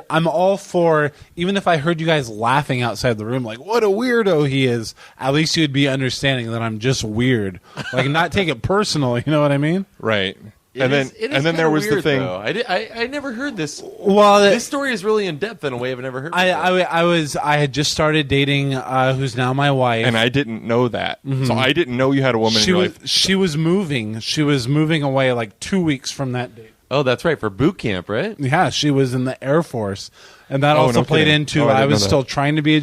I'm all for. Even if I heard you guys laughing outside the room, like what a weirdo he is. At least you'd be understanding that I'm just weird. Like, not take it personal. You know what I mean? Right. It is There was weird, the thing. though. I never heard this. Well, This story is really in depth in a way I've never heard. I had just started dating who's now my wife, And I didn't know that, so I didn't know you had a woman in your life. she was moving. She was moving away like 2 weeks from that date. Oh, that's right, for boot camp, right? Yeah, she was in the Air Force, and that Oh, also no played kidding. into. Oh, I I didn't was know that. still trying to be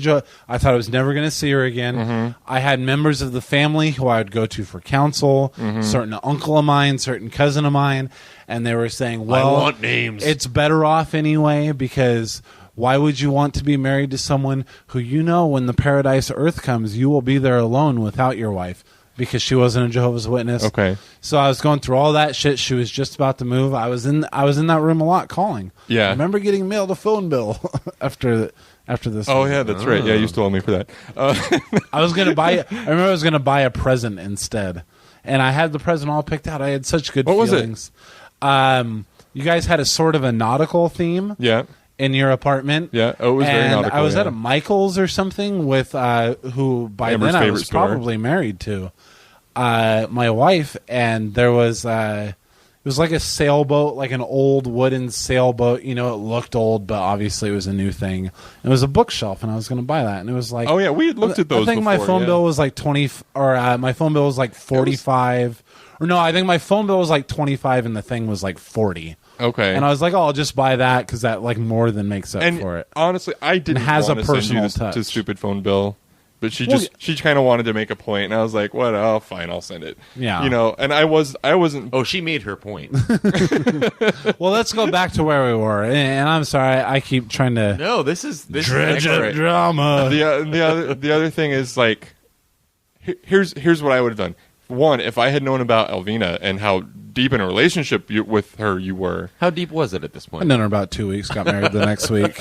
I thought I was never going to see her again. Mm-hmm. I had members of the family who I would go to for counsel. Mm-hmm. Certain uncle of mine, certain cousin of mine, and they were saying, "Well, want names. It's better off anyway because." Why would you want to be married to someone who you know when the paradise earth comes, you will be there alone without your wife? Because she wasn't a Jehovah's Witness. Okay. So I was going through all that shit. She was just about to move. I was in that room a lot calling. Yeah. I remember getting mailed a phone bill after this. Oh yeah, that's right. Yeah, you still owe me for that. I remember I was gonna buy a present instead, and I had the present all picked out. I had such good What was it? feelings. You guys had a sort of a nautical theme. Yeah. In your apartment, Yeah. Oh, it was very and nautical. I was yeah. at a Michael's or something with who by Amber's then I favorite was store. probably married to my wife, and there was it was like a sailboat, like an old wooden sailboat. You know, it looked old, but obviously it was a new thing. It was a bookshelf, and I was going to buy that, and it was like, Oh yeah, we had looked at those. I think my before, phone yeah. bill was like 20, or my phone bill was like 45. Or no, I think my phone bill was like 25, and the thing was like 40. Okay. And I was like, "Oh, I'll just buy that because that like more than makes up and for it." honestly, I didn't has want a to send you personal this touch. stupid phone bill, but she Well, she kind of wanted to make a point, and I was like, "What? Oh, fine, I'll send it." Yeah. You know, and I wasn't. Oh, she made her point. Well, let's go back to where we were. And I'm sorry, I keep trying to No, this is dredge up excellent. drama. The other thing is like, here's what I would have done. One, if I had known about Elvina and how deep in a relationship with her you were. How deep was it at this I've point? known her about 2 weeks. Got married the next week.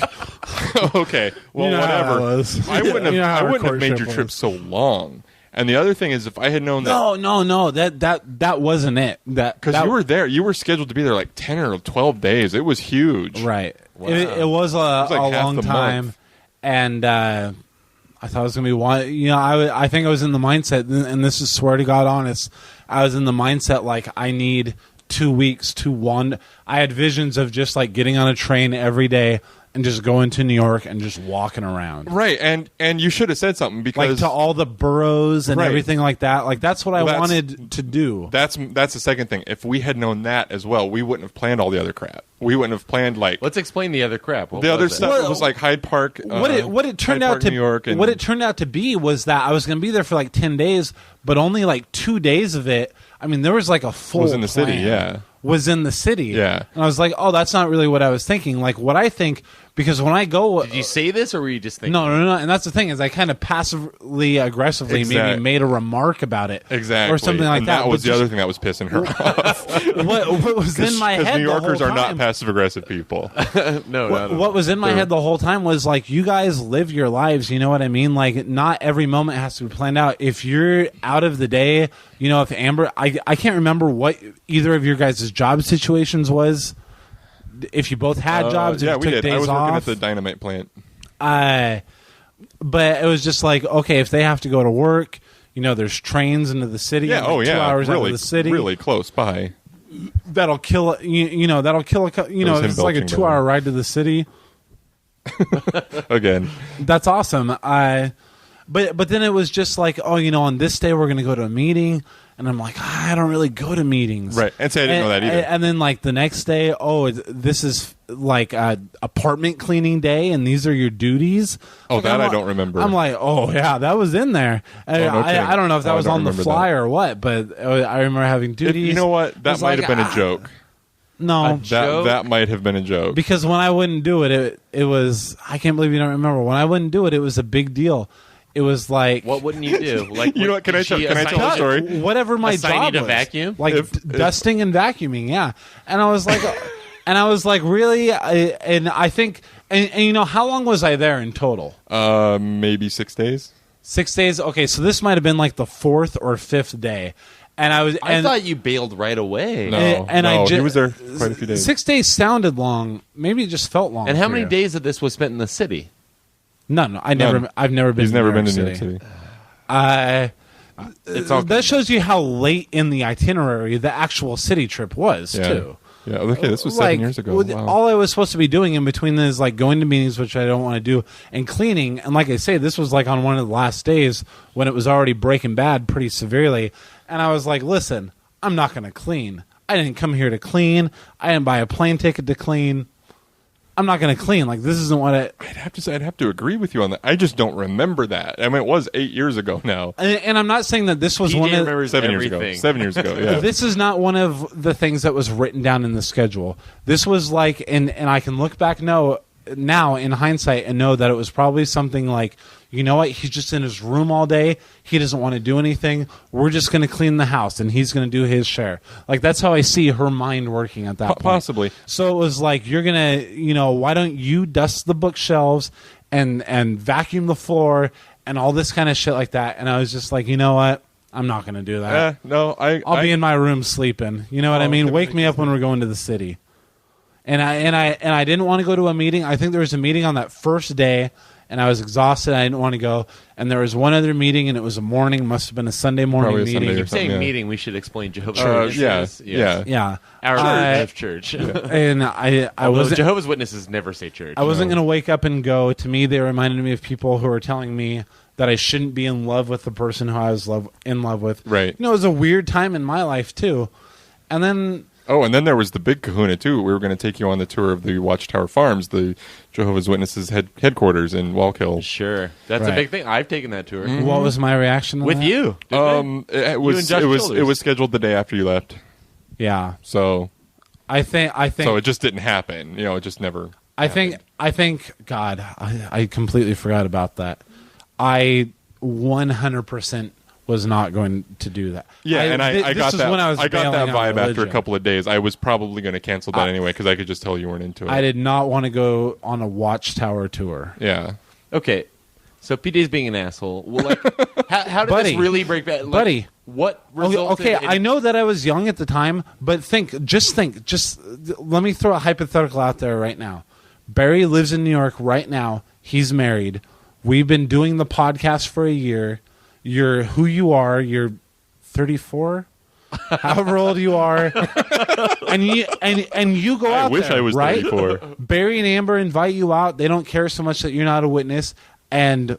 Okay, well, You know how whatever. it was. I wouldn't have. You know how I our wouldn't have made courtship your trip was. so long. And the other thing is, if I had known that, No. That wasn't it. because you were there, you were scheduled to be there like 10 or 12 days. It was huge. right. Wow. It was a like half long the time, month. and I thought it was gonna be one. You know, I think I was in the mindset, and this is swear to God honest. I was in the mindset like I need 2 weeks to wander. I had visions of just like getting on a train every day and just going to New York and just walking around. Right, and you should have said something Like because to all the boroughs and Right. everything like that. Like that's what I Well, wanted to do. that's the second thing. If we had known that as well, we wouldn't have planned all the other crap. We wouldn't have planned like Let's explain the other crap. What the other was it? stuff. Well, was like Hyde Park. What it turned Hyde out Park, to New York, and what it turned out to be was that I was going to be there for like 10 days, but only like 2 days of it. I mean, there was like a full Was in the city, plan. yeah. Was in the city. Yeah. And I was like, oh, that's not really what I was thinking. Like what I think, because when I go, Did you say this, or were you just thinking? no, and that's the thing is I kind of passively aggressively maybe Exact- made a remark about it, exactly or something like and that. That was but the other just- thing that was pissing her off. What was in my head? New Yorkers the are whole not time, passive aggressive people. no, What was in my head the whole time was like, you guys live your lives. You know what I mean? Like, not every moment has to be planned out. If you're out of the day, you know, if Amber, I can't remember what either of your guys' job situations was. If you both had jobs, if yeah, you we took did. days I was working off. at the dynamite plant. But it was just like, okay, if they have to go to work, you know, there's trains into the city. Yeah, like oh yeah, 2 hours really, out of the city. really close by. that'll kill that'll kill if it's like a belching 2-hour ride to the city. Again. That's awesome. But then it was just like, on this day we're going to go to a meeting, and I'm like, I don't really go to meetings, Right. And say I didn't know that either. And then like the next day, this is like apartment cleaning day, and these are your duties. Oh, Like, that I don't remember. I'm like, oh yeah, that was in there. no kidding. I don't know if that Oh, I was don't on the remember fly that. or what, but I remember having duties. You know what? It That was might like, have been a joke. No, That might have been a joke. because when I wouldn't do it, it was. I can't believe you don't remember. When I wouldn't do it, it was a big deal. It was like, What wouldn't you do? Like, You know what, can I tell a story? whatever my Assign you job to was. vacuum? Like If- dusting and vacuuming, yeah. And I was like, really? And I think, and how long was I there in total? Maybe 6 days. 6 days. Okay, so this might have been like the 4th or 5th day, and I thought you bailed right away. No, and I he was there quite a few days. 6 days sounded long. Maybe it just felt long. And how for many you. days of this was spent in the city? None. I've None. never been. He's to never New been York to New York City. City. It's all That shows you how late in the itinerary the actual city trip was Yeah. too. Yeah. Okay, this was 7 Like, years ago. with- Wow. All I was supposed to be doing in between is like going to meetings, which I don't want to do, and cleaning. And like I say, this was like on one of the last days when it was already breaking bad pretty severely. And I was like, listen, I'm not going to clean. I didn't come here to clean. I didn't buy a plane ticket to clean. I'm not going to clean. Like, this isn't what I'd have to agree with you on that. I just don't remember that. I mean, it was 8 years ago now. and I'm not saying that this was PJ one of remembers 7 years ago. everything. 7 years ago. Yeah. This is not one of the things that was written down in the schedule. This was like, and I can look back now in hindsight and know that it was probably something like, you know what, he's just in his room all day. He doesn't want to do anything. We're just going to clean the house, and he's going to do his share. Like, that's how I see her mind working at that point. Possibly. So it was like, you're going to, why don't you dust the bookshelves and vacuum the floor and all this kind of shit like that. And I was just like, you know what? I'm not going to do that. No, I'll be in my room sleeping. You know what I mean? Wake me up when we're going to the city. And I didn't want to go to a meeting. I think there was a meeting on that first day, and I was exhausted. I didn't want to go. And there was one other meeting, and it was a morning. Must have been a Sunday morning Probably a meeting. Sunday or Saying yeah. meeting, we should explain Jehovah's yeah, Witnesses. yeah. Yeah. Our I- of church. And I Although wasn't. Jehovah's Witnesses never say church. I wasn't going to wake up and go. To me, they reminded me of people who were telling me that I shouldn't be in love with the person who I was in love with. Right. It was a weird time in my life too. And then Oh, and then there was the big kahuna, too. We were going to take you on the tour of the Watchtower Farms, the Jehovah's Witnesses headquarters in Wallkill. Sure. That's Right. a big thing. I've taken that tour. what was my reaction to With that? you. didn't I? It was Josh it was Childers. it was scheduled the day after you left, Yeah. so I think so it just didn't happen. It just never. I think God, I completely forgot about that. I 100% was not going to do that. Yeah, and I this got is that. when I was I got that bailing out vibe after a religion. couple of days. I was probably going to cancel that anyway because I could just tell you weren't into it. I did not want to go on a Watchtower tour. Yeah. Okay. So PJ's being an asshole. Well, like, how did Buddy. this really break bad? Like, Buddy. What resulted Okay, in- I know that I was young at the time, but just let me throw a hypothetical out there right now. Barry lives in New York right now. He's married. We've been doing the podcast for a year. You're who you are. You're 34, however old you are, and you go out. I wish there, I was right? 34. Barry and Amber invite you out. They don't care so much that you're not a witness. And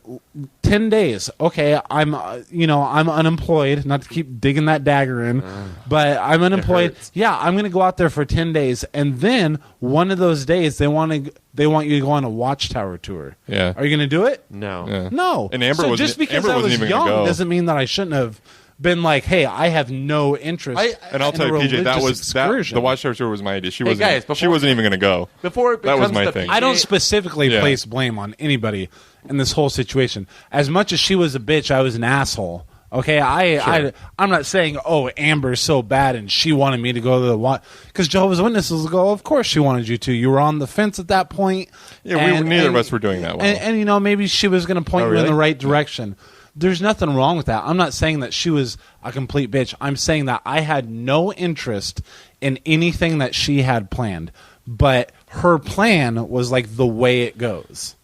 10 days. Okay, I'm unemployed. Not to keep digging that dagger in, but I'm unemployed. hurts. Yeah, I'm going to go out there for 10 days, and then one of those days they want you to go on a Watchtower tour. Yeah. Are you going to do it? No. Yeah. No. And Amber so wasn't- just because Amber I wasn't was even gonna young go. doesn't mean that I shouldn't have been like, hey, I have no interest. And I'll in tell a you, PJ, that religious was that. excursion. The Watchtower tour was my idea. She wasn't. guys, she before- wasn't even going to go. Before it That was becomes my the thing. I don't PJ specifically Yeah. place blame on anybody in this whole situation. As much as she was a bitch, I was an asshole. Okay, I'm not saying, oh, Amber's so bad and she wanted me to go to the because Jehovah's Witnesses will go, of course she wanted you to. You were on the fence at that point. Yeah, neither of us were doing that well. And maybe she was going to point Oh, you in really? the right direction. There's nothing wrong with that. I'm not saying that she was a complete bitch. I'm saying that I had no interest in anything that she had planned. But her plan was like the way it goes.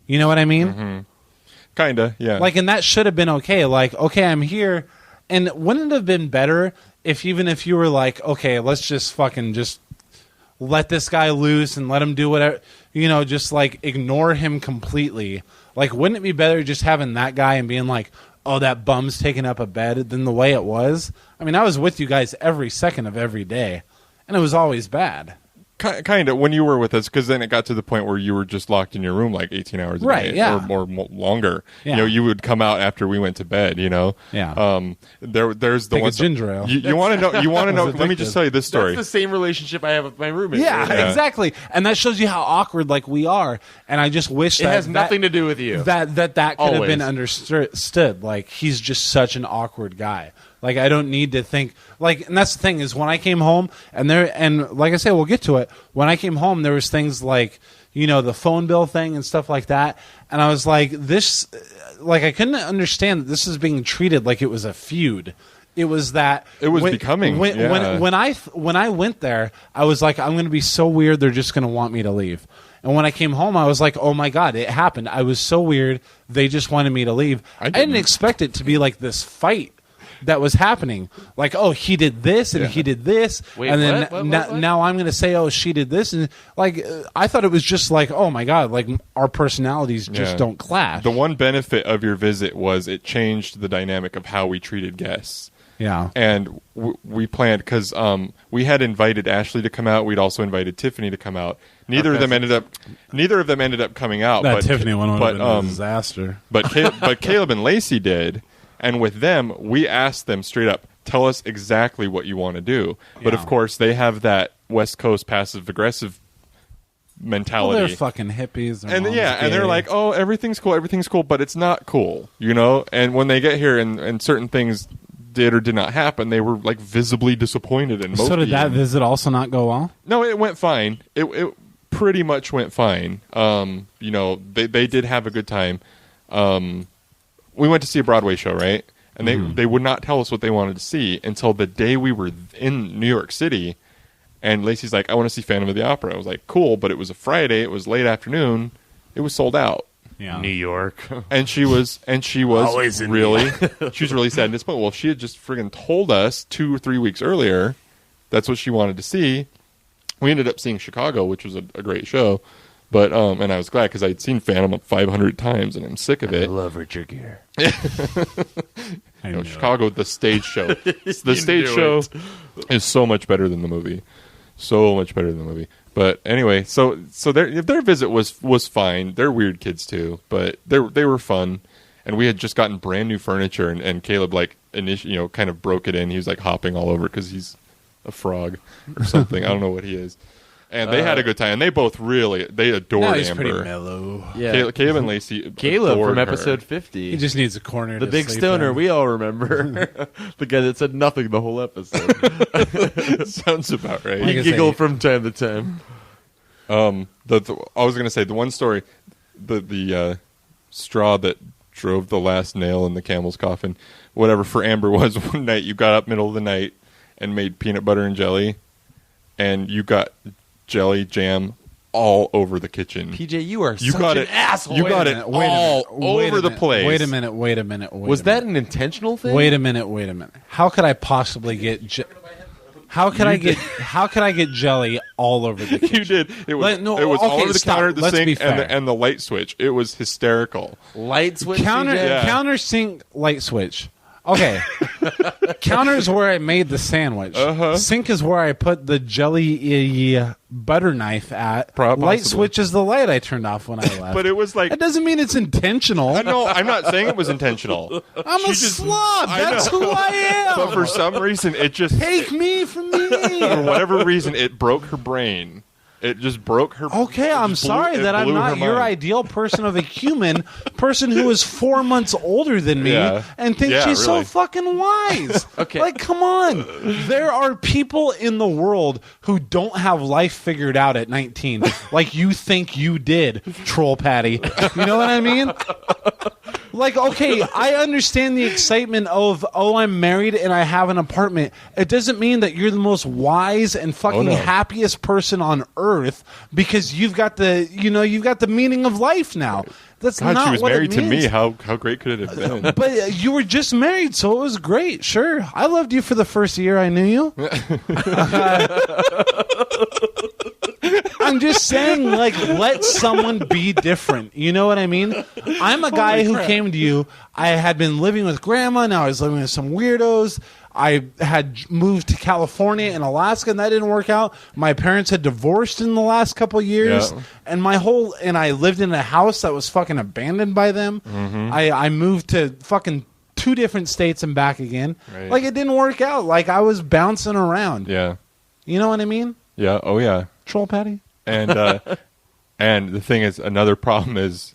You know what I mean? Mm-hmm. Kinda, yeah. Like, and that should have been okay. Like, okay, I'm here. And wouldn't it have been better even if you were like, okay, let's just fucking just let this guy loose and let him do whatever, just like ignore him completely. Like, wouldn't it be better just having that guy and being like, oh, that bum's taking up a bed than the way it was? I mean, I was with you guys every second of every day, and it was always bad. Kind of when you were with us, because then it got to the point where you were just locked in your room like 18 hours a day, or longer. Yeah. You would come out after we went to bed. Yeah. There's the Take one a ginger ale. You want to know? You want to know? Let me addicted. just tell you this story. That's the same relationship I have with my roommate. Yeah, exactly. And that shows you how awkward like we are. And I just wish It has nothing to do with you. That could have Always. been understood. Like, he's just such an awkward guy. Like, I don't need to think like, and that's the thing is when I came home and like I said, we'll get to it. When I came home, there was things like, the phone bill thing and stuff like that. And I was like, I couldn't understand that this is being treated like it was a feud. It was that it was becoming when I went there, I was like, I'm going to be so weird. They're just going to want me to leave. And when I came home, I was like, oh my God, it happened. I was so weird. They just wanted me to leave. I didn't expect it to be like this fight that was happening. Like, oh, he did this and he did this. Wait, and then what? now I'm going to say, oh, she did this. And like, I thought it was just like, oh my God, like our personalities just don't clash. The one benefit of your visit was it changed the dynamic of how we treated guests. Yeah. And we planned, because we had invited Ashley to come out. We'd also invited Tiffany to come out. Neither of them ended up coming out. That but Tiffany one would have been a disaster. But Caleb and Lacey did. And with them, we asked them straight up, tell us exactly what you want to do. But of course, they have that West Coast passive-aggressive mentality. Well, they're fucking hippies. And they're like, oh, everything's cool, but it's not cool, And when they get here and certain things did or did not happen, they were like visibly disappointed and mopey. So did that visit also not go well? No, it went fine. It pretty much went fine. They did have a good time. We went to see a Broadway show, right? And they would not tell us what they wanted to see until the day we were in New York City. And Lacey's like, I want to see Phantom of the Opera. I was like, cool, but it was a Friday. It was late afternoon. It was sold out. Yeah. New York. And she was Always in really she was really sad and disappointed. Well, she had just friggin' told us 2 or 3 weeks earlier that's what she wanted to see. We ended up seeing Chicago, which was a great show. But and I was glad because I'd seen Phantom 500 times and I'm sick of it. I love Richard Gere. Chicago, the stage show. The stage show is so much better than the movie. So much better than the movie. But anyway, so their visit was fine. They're weird kids too, but they were fun. And we had just gotten brand new furniture, and Caleb kind of broke it in. He was like hopping all over because he's a frog or something. I don't know what he is. And they had a good time. And they both they adored he's Amber. pretty mellow. Yeah. Caleb and Lacey Caleb adored from her. episode 50. He just needs a corner. The to big sleep stoner in. we all remember. The guy that said nothing the whole episode. Sounds about right. Like He I say- giggled from time to time. I was going to say the one story, the straw that drove the last nail in the camel's coffin, whatever for Amber was one night you got up middle of the night and made peanut butter and jelly, and you got jelly jam all over the kitchen. PJ, you are You such got an it. asshole. You got it Wait a minute, all wait a over the minute, place. Wait a minute. Was that an intentional thing? Wait a minute. How could I possibly get? How could I get jelly all over the kitchen? You did. It was all okay, over the stop. counter, the Let's be sink, and fair. the light switch. It was hysterical. Light switch. Counter PJ? Yeah. countersink light switch. Okay. Counter is where I made the sandwich. Sink is where I put the jelly butter knife at. Possibly. Light switch is the light I turned off when I left. But it was like that doesn't mean it's intentional. no, I'm not saying it was intentional. I'm a slob. That's who I am. But for some reason, it just Take me from me. for whatever reason, it broke her brain. It just broke her. Okay, I'm sorry that I'm not your ideal person of a human person who is 4 months older than me and thinks she's so really. fucking wise. Okay. Like, come on. There are people in the world who don't have life figured out at 19, like you think you did, Troll Patty. You know what I mean? Like, okay, I understand the excitement of, oh, I'm married and I have an apartment. It doesn't mean that you're the most wise and fucking happiest person on earth because you've got the meaning of life now. That's God, not she was what married it to me. means. How great could it have been? But you were just married, so it was great. Sure, I loved you for the first year I knew you. I'm just saying, like, let someone be different. You know what I mean? I'm a guy who came to you. I had been living with grandma. Now I was living with some weirdos. I had moved to California and Alaska, and that didn't work out. My parents had divorced in the last couple of years, and I lived in a house that was fucking abandoned by them. Mm-hmm. I moved to fucking 2 different states and back again. Right. Like, it didn't work out. Like, I was bouncing around. Yeah. You know what I mean? Yeah. Oh, yeah. Troll Patty? And and the thing is, another problem is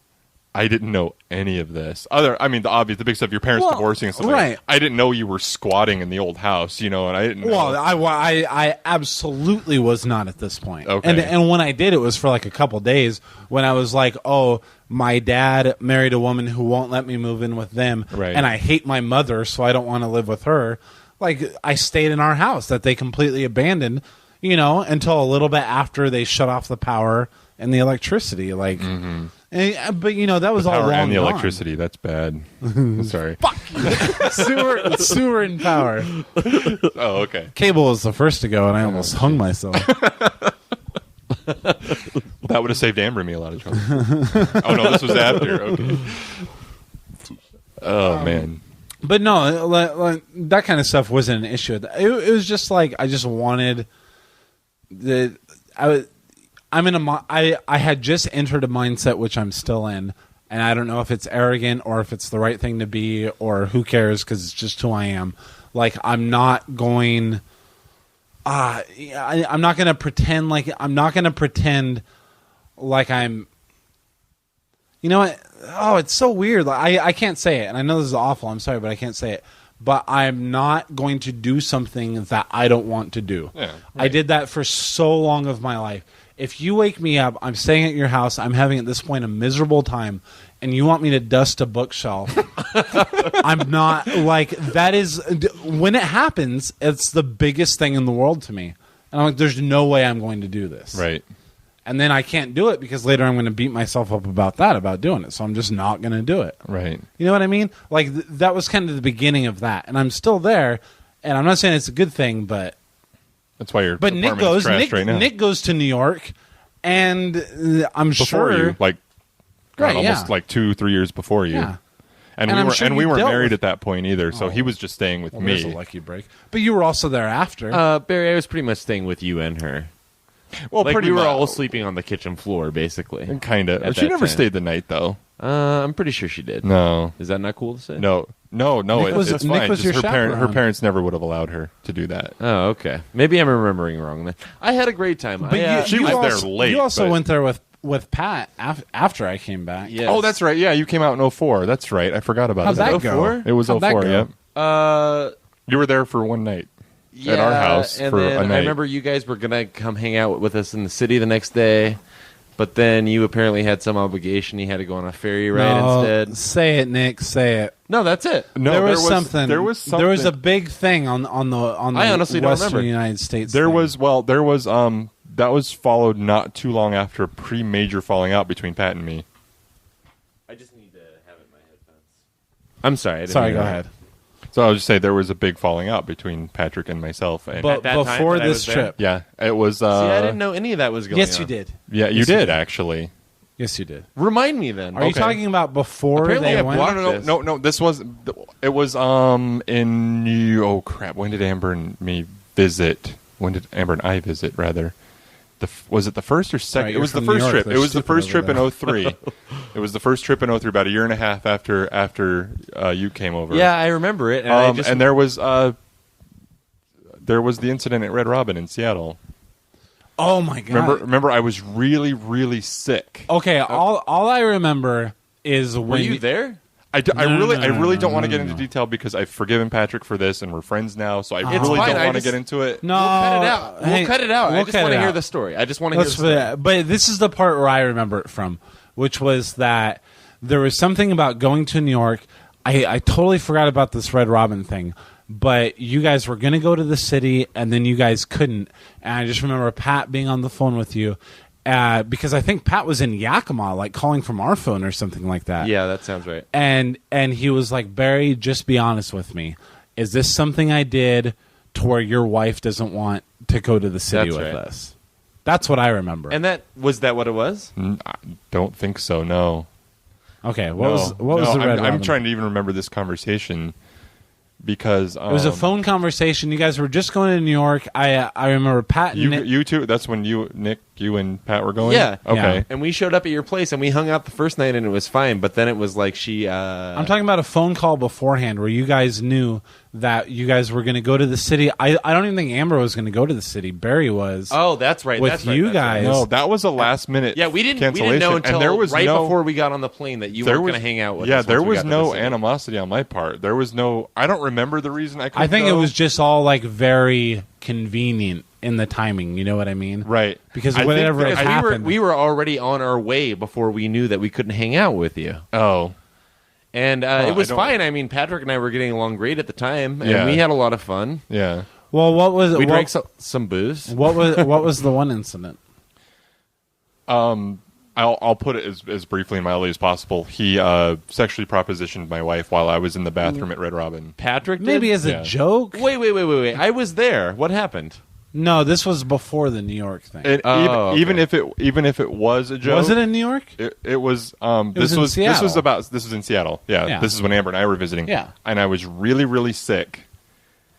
I didn't know any of this. The big stuff, your parents divorcing and stuff. Right. I didn't know you were squatting in the old house, and I didn't know. Well, I absolutely was not at this point. Okay. And when I did, it was for like a couple days when I was like, oh, my dad married a woman who won't let me move in with them. Right. And I hate my mother, so I don't want to live with her. Like, I stayed in our house that they completely abandoned, until a little bit after they shut off the power and the electricity. Like, mm-hmm. But that was all power long and the gone. electricity. That's bad. Sorry. Fuck. sewer and power. Oh, okay. Cable was the first to go, and I almost hung myself. That would have saved Amber and me a lot of trouble. Oh no, this was after. Okay. Oh man. But no, like, that kind of stuff wasn't an issue. It was just like I just wanted I had just entered a mindset which I'm still in, and I don't know if it's arrogant or if it's the right thing to be or who cares because it's just who I am. Like, I'm not going. I'm not going to pretend like I'm. You know what? Oh, it's so weird. I can't say it, and I know this is awful. I'm sorry, but I can't say it. But I'm not going to do something that I don't want to do. Yeah, right. I did that for so long of my life. If you wake me up, I'm staying at your house, I'm having at this point a miserable time, and you want me to dust a bookshelf, I'm not like, that is, when it happens, it's the biggest thing in the world to me. And I'm like, there's no way I'm going to do this. Right. And then I can't do it because later I'm going to beat myself up about doing it. So I'm just not going to do it. Right. You know what I mean? Like, that was kind of the beginning of that. And I'm still there, and I'm not saying it's a good thing, but... That's why your Nick apartment is trashed right now. Nick goes to New York, and I'm Before sure... you, like, Right, almost yeah. like 2-3 years before you. Yeah. And I'm we sure weren't dealt married with- at that point either, so he was just staying with There's a me. lucky break. But you were also there after. Barry, I was pretty much staying with you and her. Well, Like, pretty we were much. all sleeping on the kitchen floor, basically. Kind at of. She that never time. stayed the night, though. I'm pretty sure she did. No. Is that not cool to say? No. Nick was- It's Nick fine. was Just your her chaperone. parents never would have allowed her to do that. Oh, okay. Maybe I'm remembering wrong then. I had a great time. but she was there also, late, You also but- went there with Pat after I came back. Yes. Oh, that's right. Yeah, you came out in 04. That's right. I forgot about How'd that. that go? 04? It was How'd that 04, go? yep. You were there for one night. Yeah, At our house and for then a night. I remember you guys were going to come hang out with us in the city the next day, but then you apparently had some obligation. You had to go on a ferry ride instead. Say it, Nick. Say it. No, that's it. No, there was something. There was something. There was a big thing on the I honestly don't Western remember. United States. There thing. was that was followed not too long after a major falling out between Pat and me. I just need to have it in my headphones. I'm sorry. I didn't Sorry, mean go to- ahead. So I was just say there was a big falling out between Patrick and myself. And But that time before that I this was there? trip, yeah, it was. See, I didn't know any of that was going on. yes, you did. Yeah, you Yes, you did did. actually. Yes, you did. Remind me then. Are you Okay. talking about before Apparently they I went? blocked No, this. no. This was. It was in New. Oh crap! When did Amber and me visit? When did Amber and I visit? Rather, was it the first or second? Right, It was you're the from New first York. trip. They're It was the stupid first over trip in there. 03. It was the first trip in 03, about a year and a half after you came over. Yeah, I remember it. And I just and there was the incident at Red Robin in Seattle. Oh my god! Remember, I was really, really sick. Okay, all I remember is were when you there? I really don't want to no, get into detail because I've forgiven Patrick for this and we're friends now, so I It's really fine, don't I want to just- get into it. No, We'll cut it out. hey, We'll cut it out. I we'll just cut want it to hear out. the story. I just want to hear the Let's story. but this is the part where I remember it from, which was that there was something about going to New York. I totally forgot about this Red Robin thing, but you guys were going to go to the city, and then you guys couldn't. And I just remember Pat being on the phone with you, because I think Pat was in Yakima, like calling from our phone or something like that. Yeah, that sounds right. And he was like, Barry, just be honest with me. Is this something I did to where your wife doesn't want to go to the city That's with right. us? That's what I remember. And that what it was? I don't think so. No. Okay, what was the Red I'm Robin? trying to even remember this conversation because It was a phone conversation. You guys were just going to New York. I remember Pat and Nick. You two. That's when Nick, you and Pat were going. Yeah. Okay. Yeah. And we showed up at your place, and we hung out the first night, and it was fine. But then it was like she... I'm talking about a phone call beforehand where you guys knew that you guys were going to go to the city. I don't even think Amber was going to go to the city. Barry was. Oh, that's right. With that's right, you that's guys. Right. No, that was a last minute. Yeah, we didn't cancellation. know until and there was right no, before we got on the plane that you weren't going to hang out with us. Yeah, there once we was got to the no city. animosity on my part. There was no. I don't remember the reason I couldn't I think it go. was just all like very convenient in the timing. You know what I mean? right Because I think whatever that- it Because happened. we were already on our way before we knew that we couldn't hang out with you. Oh, And I it was don't- fine. I mean, Patrick and I were getting along great at the time, and Yeah. we had a lot of fun. yeah. Well, what was We what, drank some booze. what was the one incident? I'll put it as briefly and mildly as possible. He sexually propositioned my wife while I was in the bathroom at Red Robin. Patrick did? Maybe as a Yeah. joke. Wait. I was there. What happened? No, this was before the New York thing. And Oh, even okay. even if it was a joke, Was it in New York? It was. was This in was Seattle. this was in Seattle. Yeah, Yeah. this is when Amber and I were visiting. Yeah. and I was really really sick,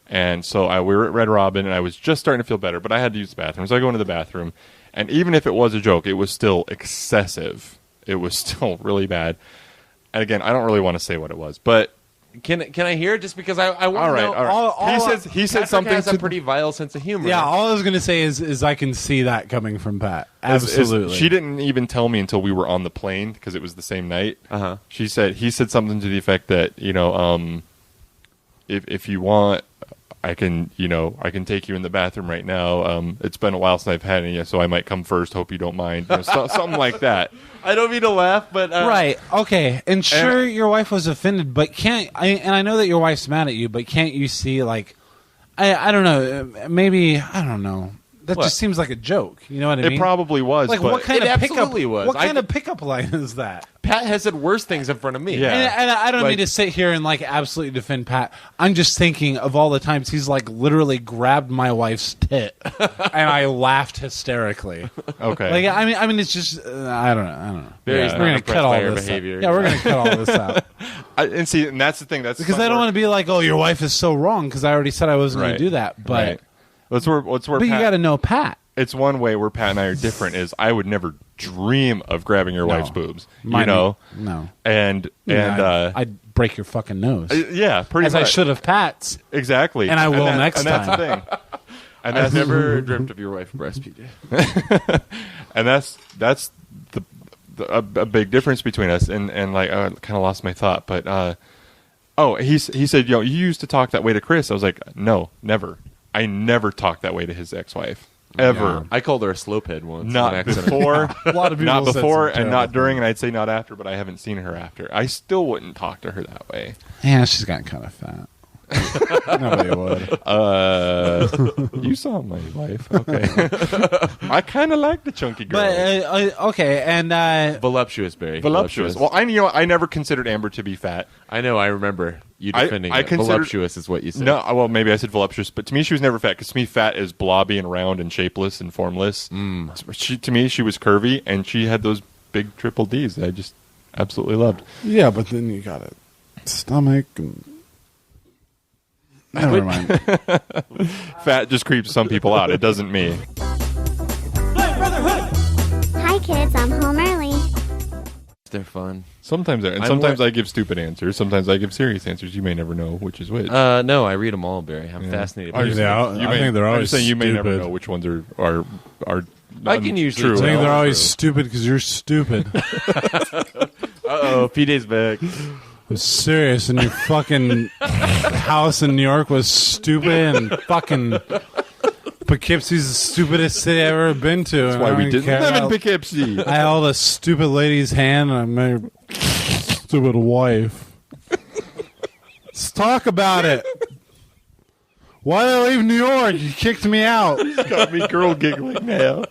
and so we were at Red Robin, and I was just starting to feel better, but I had to use the bathroom, so I go into the bathroom, and even if it was a joke, it was still excessive. It was still really bad. And again, I don't really want to say what it was, but Can I hear it? Just because I want all to right, know. all right. he said Patrick something has to a pretty vile sense of humor. Yeah, all I was going to say is I can see that coming from Pat. Absolutely. She didn't even tell me until we were on the plane because it was the same night. Uh-huh. He said something to the effect that, if you want, I can take you in the bathroom right now. It's been a while since I've had any, so I might come first. Hope you don't mind. Something like that. I don't mean to laugh, but Right. Okay. And sure, your wife was offended, but I know that your wife's mad at you, but can't you see, like, I don't know, maybe, I don't know. That What? just seems like a joke. You know what I mean? It probably was. Like, but what kind It of pickup? absolutely was. What I kind could- of pickup line is that? Pat has said worse things in front of me. Yeah. And I don't Like- mean to sit here and like absolutely defend Pat. I'm just thinking of all the times he's like literally grabbed my wife's tit, and I laughed hysterically. Okay. Like I mean, it's just I don't know. Barry's Yeah. not We're gonna impressed cut all by your this behavior. out. Yeah, we're gonna cut all this out and that's the thing. That's because I don't want to be like, oh, your wife is so wrong because I already said I wasn't going Right. to do that. But Right. That's where but Pat, you got to know Pat. It's one way where Pat and I are different. Is I would never dream of grabbing your wife's boobs. Mine- No. And I'd break your fucking nose. Yeah, pretty as much. I should have Pat's. Exactly. And I will next and that's time. the thing. And I've that's never dreamt of your wife breastfeeding. and that's a big difference between us. And like I kind of lost my thought, but he said, you used to talk that way to Chris. I was like, no, never. I never talked that way to his ex-wife ever. I called her a slopehead once. on Not accident. before, A lot of people not said before, some and not terrible during, and I'd say not after. But I haven't seen her after. I still wouldn't talk to her that way. Yeah, she's gotten kind of fat. Nobody would. You saw my wife, okay? I kind of like the chunky girl. But okay, and Voluptuous, Barry. Voluptuous. Well, I never considered Amber to be fat. I know. I remember you I defending it. considered- Voluptuous is what you said. No, well, maybe I said voluptuous, but to me, she was never fat. Because to me, fat is blobby and round and shapeless and formless. To me, she was curvy, and she had those big triple Ds that I just absolutely loved. yeah, but then you got a stomach. And... Never mind. Fat just creeps some people out. It doesn't me. Hi kids, I'm home early. They're fun. Sometimes, and I'm sometimes more- I give stupid answers. Sometimes I give serious answers. You may never know which is which. No, I read them all, Barry. I'm fascinated. by I'm just this. saying- I think they're I'm always just saying you may never stupid. know which ones are I can usually true. tell. I think they're True. always stupid because you're stupid. Uh-oh, PJ's back. I'm serious, and your fucking house in New York was stupid, and fucking Poughkeepsie's the stupidest city I've ever been to. That's why we didn't live in Poughkeepsie. I held a stupid lady's hand, and I met her stupid wife. Let's talk about it. Why did I leave New York? You kicked me out. Got me girl giggling now.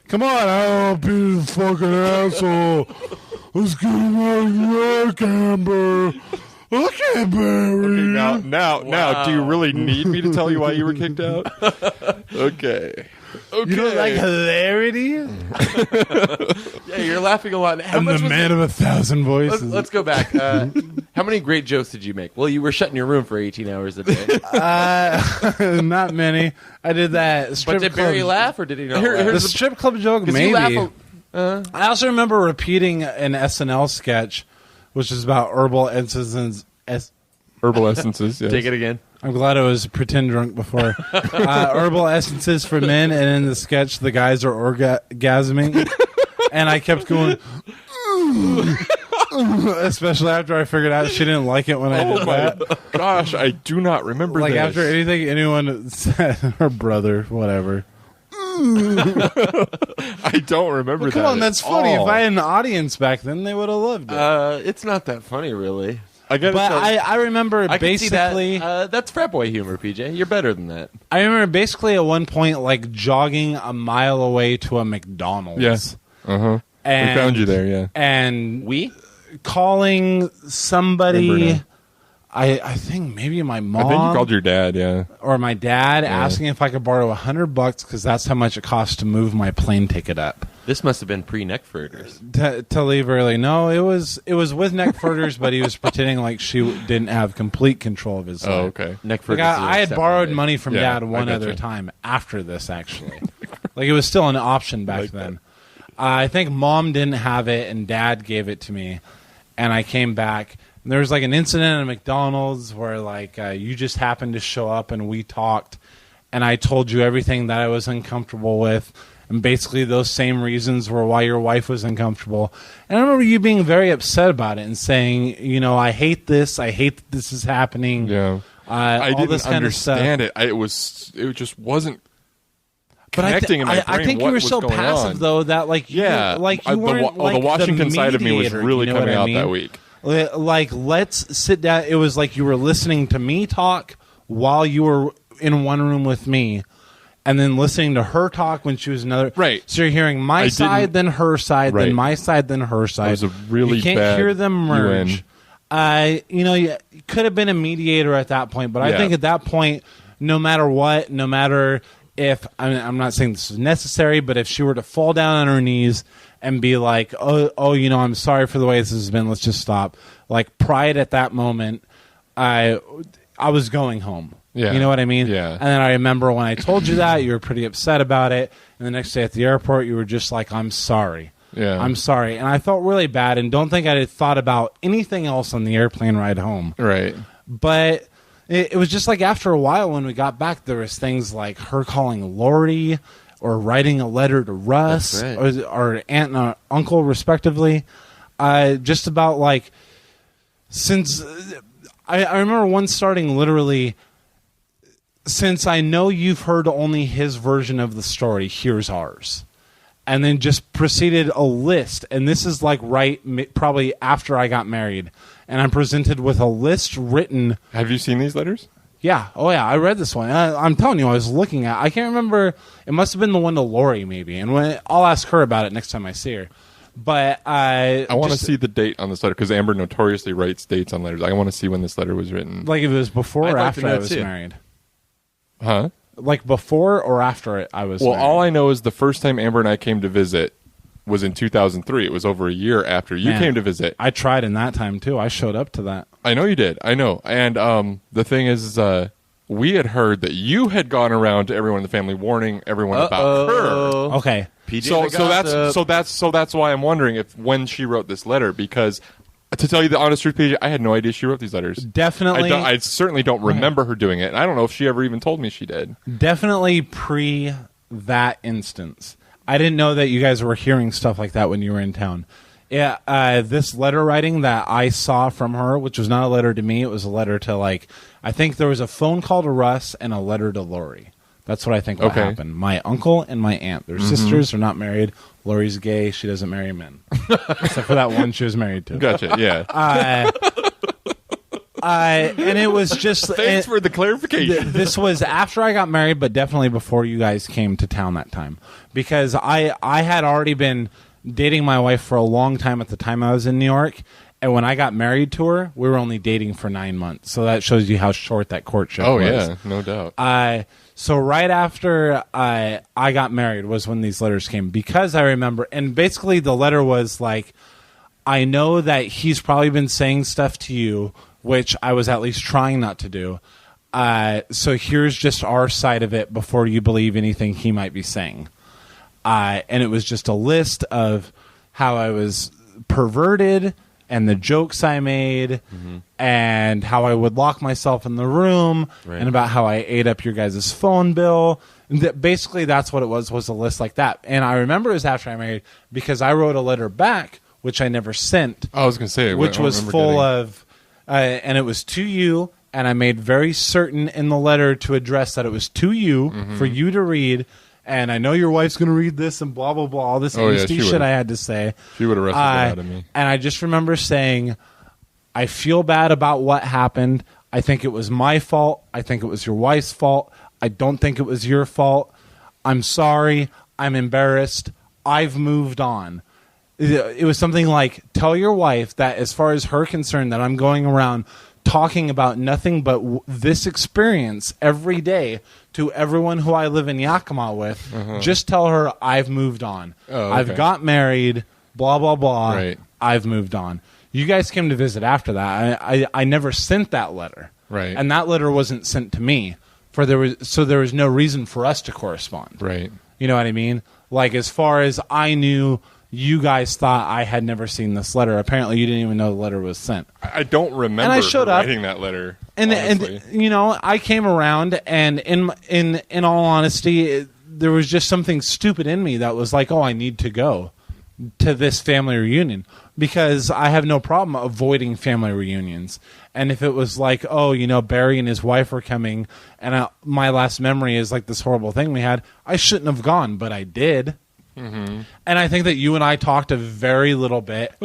Come on, I don't be the fucking asshole. Let's get him out of New York, Amber. I can't bear Okay, now, do you really need me to tell you why you were kicked out? Okay. You don't like hilarity? Yeah, you're laughing a lot. How I'm much the was man it? of 1,000 voices. Let's go back. How many great jokes did you make? Well, you were shut in your room for 18 hours a day. Not many. I did that strip But did club. Barry laugh or did he not Here- laugh? here's The strip club joke, 'Cause you maybe. laugh I also remember repeating an SNL sketch, which is about herbal essences. Herbal essences. Yes. Take it again. I'm glad I was pretend drunk before. Herbal essences for men, and in the sketch, the guys are orgasming, and I kept going, especially after I figured out she didn't like it when I did that. Gosh, I do not remember Like this. after anything anyone said, her brother, whatever. I don't remember Well, come that on, at that's funny. all. If I had an audience back then, they would have loved it. It's not that funny, really. I gotta But tell you, I remember I can see that. basically. That's frat boy humor, PJ. You're better than that. I remember basically at one point, like jogging a mile away to a McDonald's. Yes. We And, found you there, yeah. And We? calling somebody. Remember now. I think maybe my mom I think you called your dad, yeah. or my dad asking if I could borrow $100 because that's how much it costs to move my plane ticket up This must have been pre-Neckfurters. to leave early. No, it was with Neckfurters, but he was pretending like she didn't have complete control of his life. Oh, okay. Neckfurters. Like I had borrowed money from Yeah, dad I one other gotcha. time after this, actually. Like it was still an option back then. I think mom didn't have it and dad gave it to me, and I came back. And there was like an incident at McDonald's where like you just happened to show up and we talked, and I told you everything that I was uncomfortable with. And basically those same reasons were why your wife was uncomfortable. And I remember you being very upset about it and saying, you know, I hate this. I hate that this is happening. Yeah. I all didn't this kind of stuff. understand it. It just wasn't But connecting in my brain. I think you what were was so going passive on. though that like you Yeah, were, like you weren't the like Washington side of me was mediator, really you know coming what I out mean? that week. Like let's sit down. It was like you were listening to me talk while you were in one room with me, and then listening to her talk when she was another. Right. So you're hearing my I side, then her side, then Right. my side, then her side. was a really you can't bad hear them merge. UN. You know, you could have been a mediator at that point, but I Yeah. think at that point, no matter what, no matter if I'm not saying this is necessary, but if she were to fall down on her knees and be like, oh, you know, I'm sorry for the way this has been. Let's just stop. Like pride at that moment, I was going home. Yeah. You know what I mean? Yeah. And then I remember when I told you that, you were pretty upset about it. And the next day at the airport, you were just like, I'm sorry. Yeah. I'm sorry. And I felt really bad and don't think I had thought about anything else on the airplane ride home. Right. But it was just like after a while when we got back, there was things like her calling Lori or writing a letter to Russ That's right. or aunt and uncle, respectively. Just about like, since I remember one starting literally, since I know you've heard only his version of the story, here's ours. And then just proceeded a list. And this is like probably after I got married. And I'm presented with a list written. Have you seen these letters? Yeah. Oh, yeah. I read this one. I'm telling you, I was looking at. I can't remember. It must have been the one to Lori, maybe. And I'll ask her about it next time I see her. But I want to see the date on this letter because Amber notoriously writes dates on letters. I want to see when this letter was written. like if it was before I'd or like to after know I was too. married. Huh? Like before or after I was Well, married. all I know is the first time Amber and I came to visit was in 2003. It was over a year after you Man. came to visit. I tried in that time, too. I showed up to that. I know you did. I know. And the thing is, we had heard that you had gone around to everyone in the family warning everyone about her. Okay. PJ So that's why I'm wondering if when she wrote this letter, because to tell you the honest truth, PJ, I had no idea she wrote these letters. Definitely. I certainly don't remember her doing it, and I don't know if she ever even told me she did. Definitely pre that instance. I didn't know that you guys were hearing stuff like that when you were in town. Yeah, this letter writing that I saw from her, which was not a letter to me, it was a letter to, like, I think there was a phone call to Russ and a letter to Lori. That's what I think what Okay. happened. My uncle and my aunt. They're sisters. They're not married. Lori's gay. She doesn't marry men. Except for that one she was married to. Gotcha. Yeah. And it was just Thanks for the clarification. this was after I got married, but definitely before you guys came to town that time, because I had already been dating my wife for a long time at the time I was in New York, and when I got married to her, we were only dating for 9 months. So that shows you how short that courtship was. Yeah, no doubt. So right after I got married was when these letters came, because I remember, and basically the letter was like, I know that he's probably been saying stuff to you, which I was at least trying not to do. So here's just our side of it before you believe anything he might be saying. And it was just a list of how I was perverted and the jokes I made and how I would lock myself in the room and about how I ate up your guys' phone bill. Basically, that's what it was a list like that. And I remember it was after I married because I wrote a letter back, which I never sent. I was going to say, which was full of, and it was to you, and I made very certain in the letter to address that it was to you for you to read. And I know your wife's going to read this and blah, blah, blah, all this nasty shit I had to say. She would have wrestled that out of me. And I just remember saying, I feel bad about what happened. I think it was my fault. I think it was your wife's fault. I don't think it was your fault. I'm sorry. I'm embarrassed. I've moved on. It was something like, tell your wife that as far as her concerned, that I'm going around talking about nothing but this experience every day to everyone who I live in Yakima with. Just tell her I've moved on. I've got married, blah, blah, blah. Right. I've moved on. You guys came to visit after that. I never sent that letter. Right. And that letter wasn't sent to me. There was no reason for us to correspond. Right. You know what I mean? Like, as far as I knew, you guys thought I had never seen this letter. Apparently, you didn't even know the letter was sent. I don't remember and I showed up, writing that letter. And you know, I came around, and in all honesty, there was just something stupid in me that was like, oh, I need to go to this family reunion because I have no problem avoiding family reunions. And if it was like, oh, you know, Barry and his wife are coming, and my last memory is like this horrible thing we had, I shouldn't have gone, but I did. And I think that you and I talked a very little bit.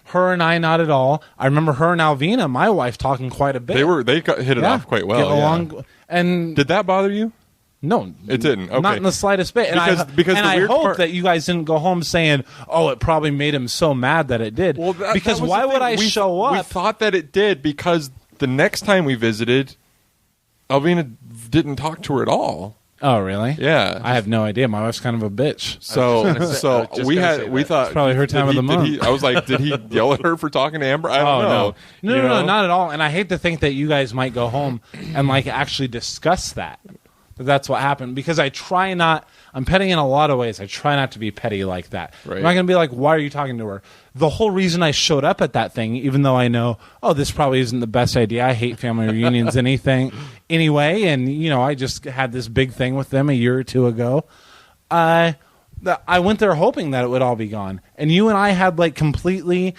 Her and I, not at all. I remember her and Alvina, my wife, talking quite a bit. They hit it off quite well. Get along. And did that bother you? No, it didn't. Okay. Not in the slightest bit. And I hope that you guys didn't go home saying, "Oh, it probably made him so mad that it did." Well, because why would I show up? We thought that it did because the next time we visited, Alvina didn't talk to her at all. Oh, really? Yeah. I have no idea. My wife's kind of a bitch. So we thought it's probably her time of the month. I was like, did he yell at her for talking to Amber? I don't know. No, not at all. And I hate to think that you guys might go home and like actually discuss that. That's what happened, because I'm petty in a lot of ways. I try not to be petty like that. Right. I'm not going to be like, why are you talking to her? The whole reason I showed up at that thing, even though I know, oh, this probably isn't the best idea. I hate family reunions anyway. And, you know, I just had this big thing with them a year or two ago. I went there hoping that it would all be gone. And you and I had like completely,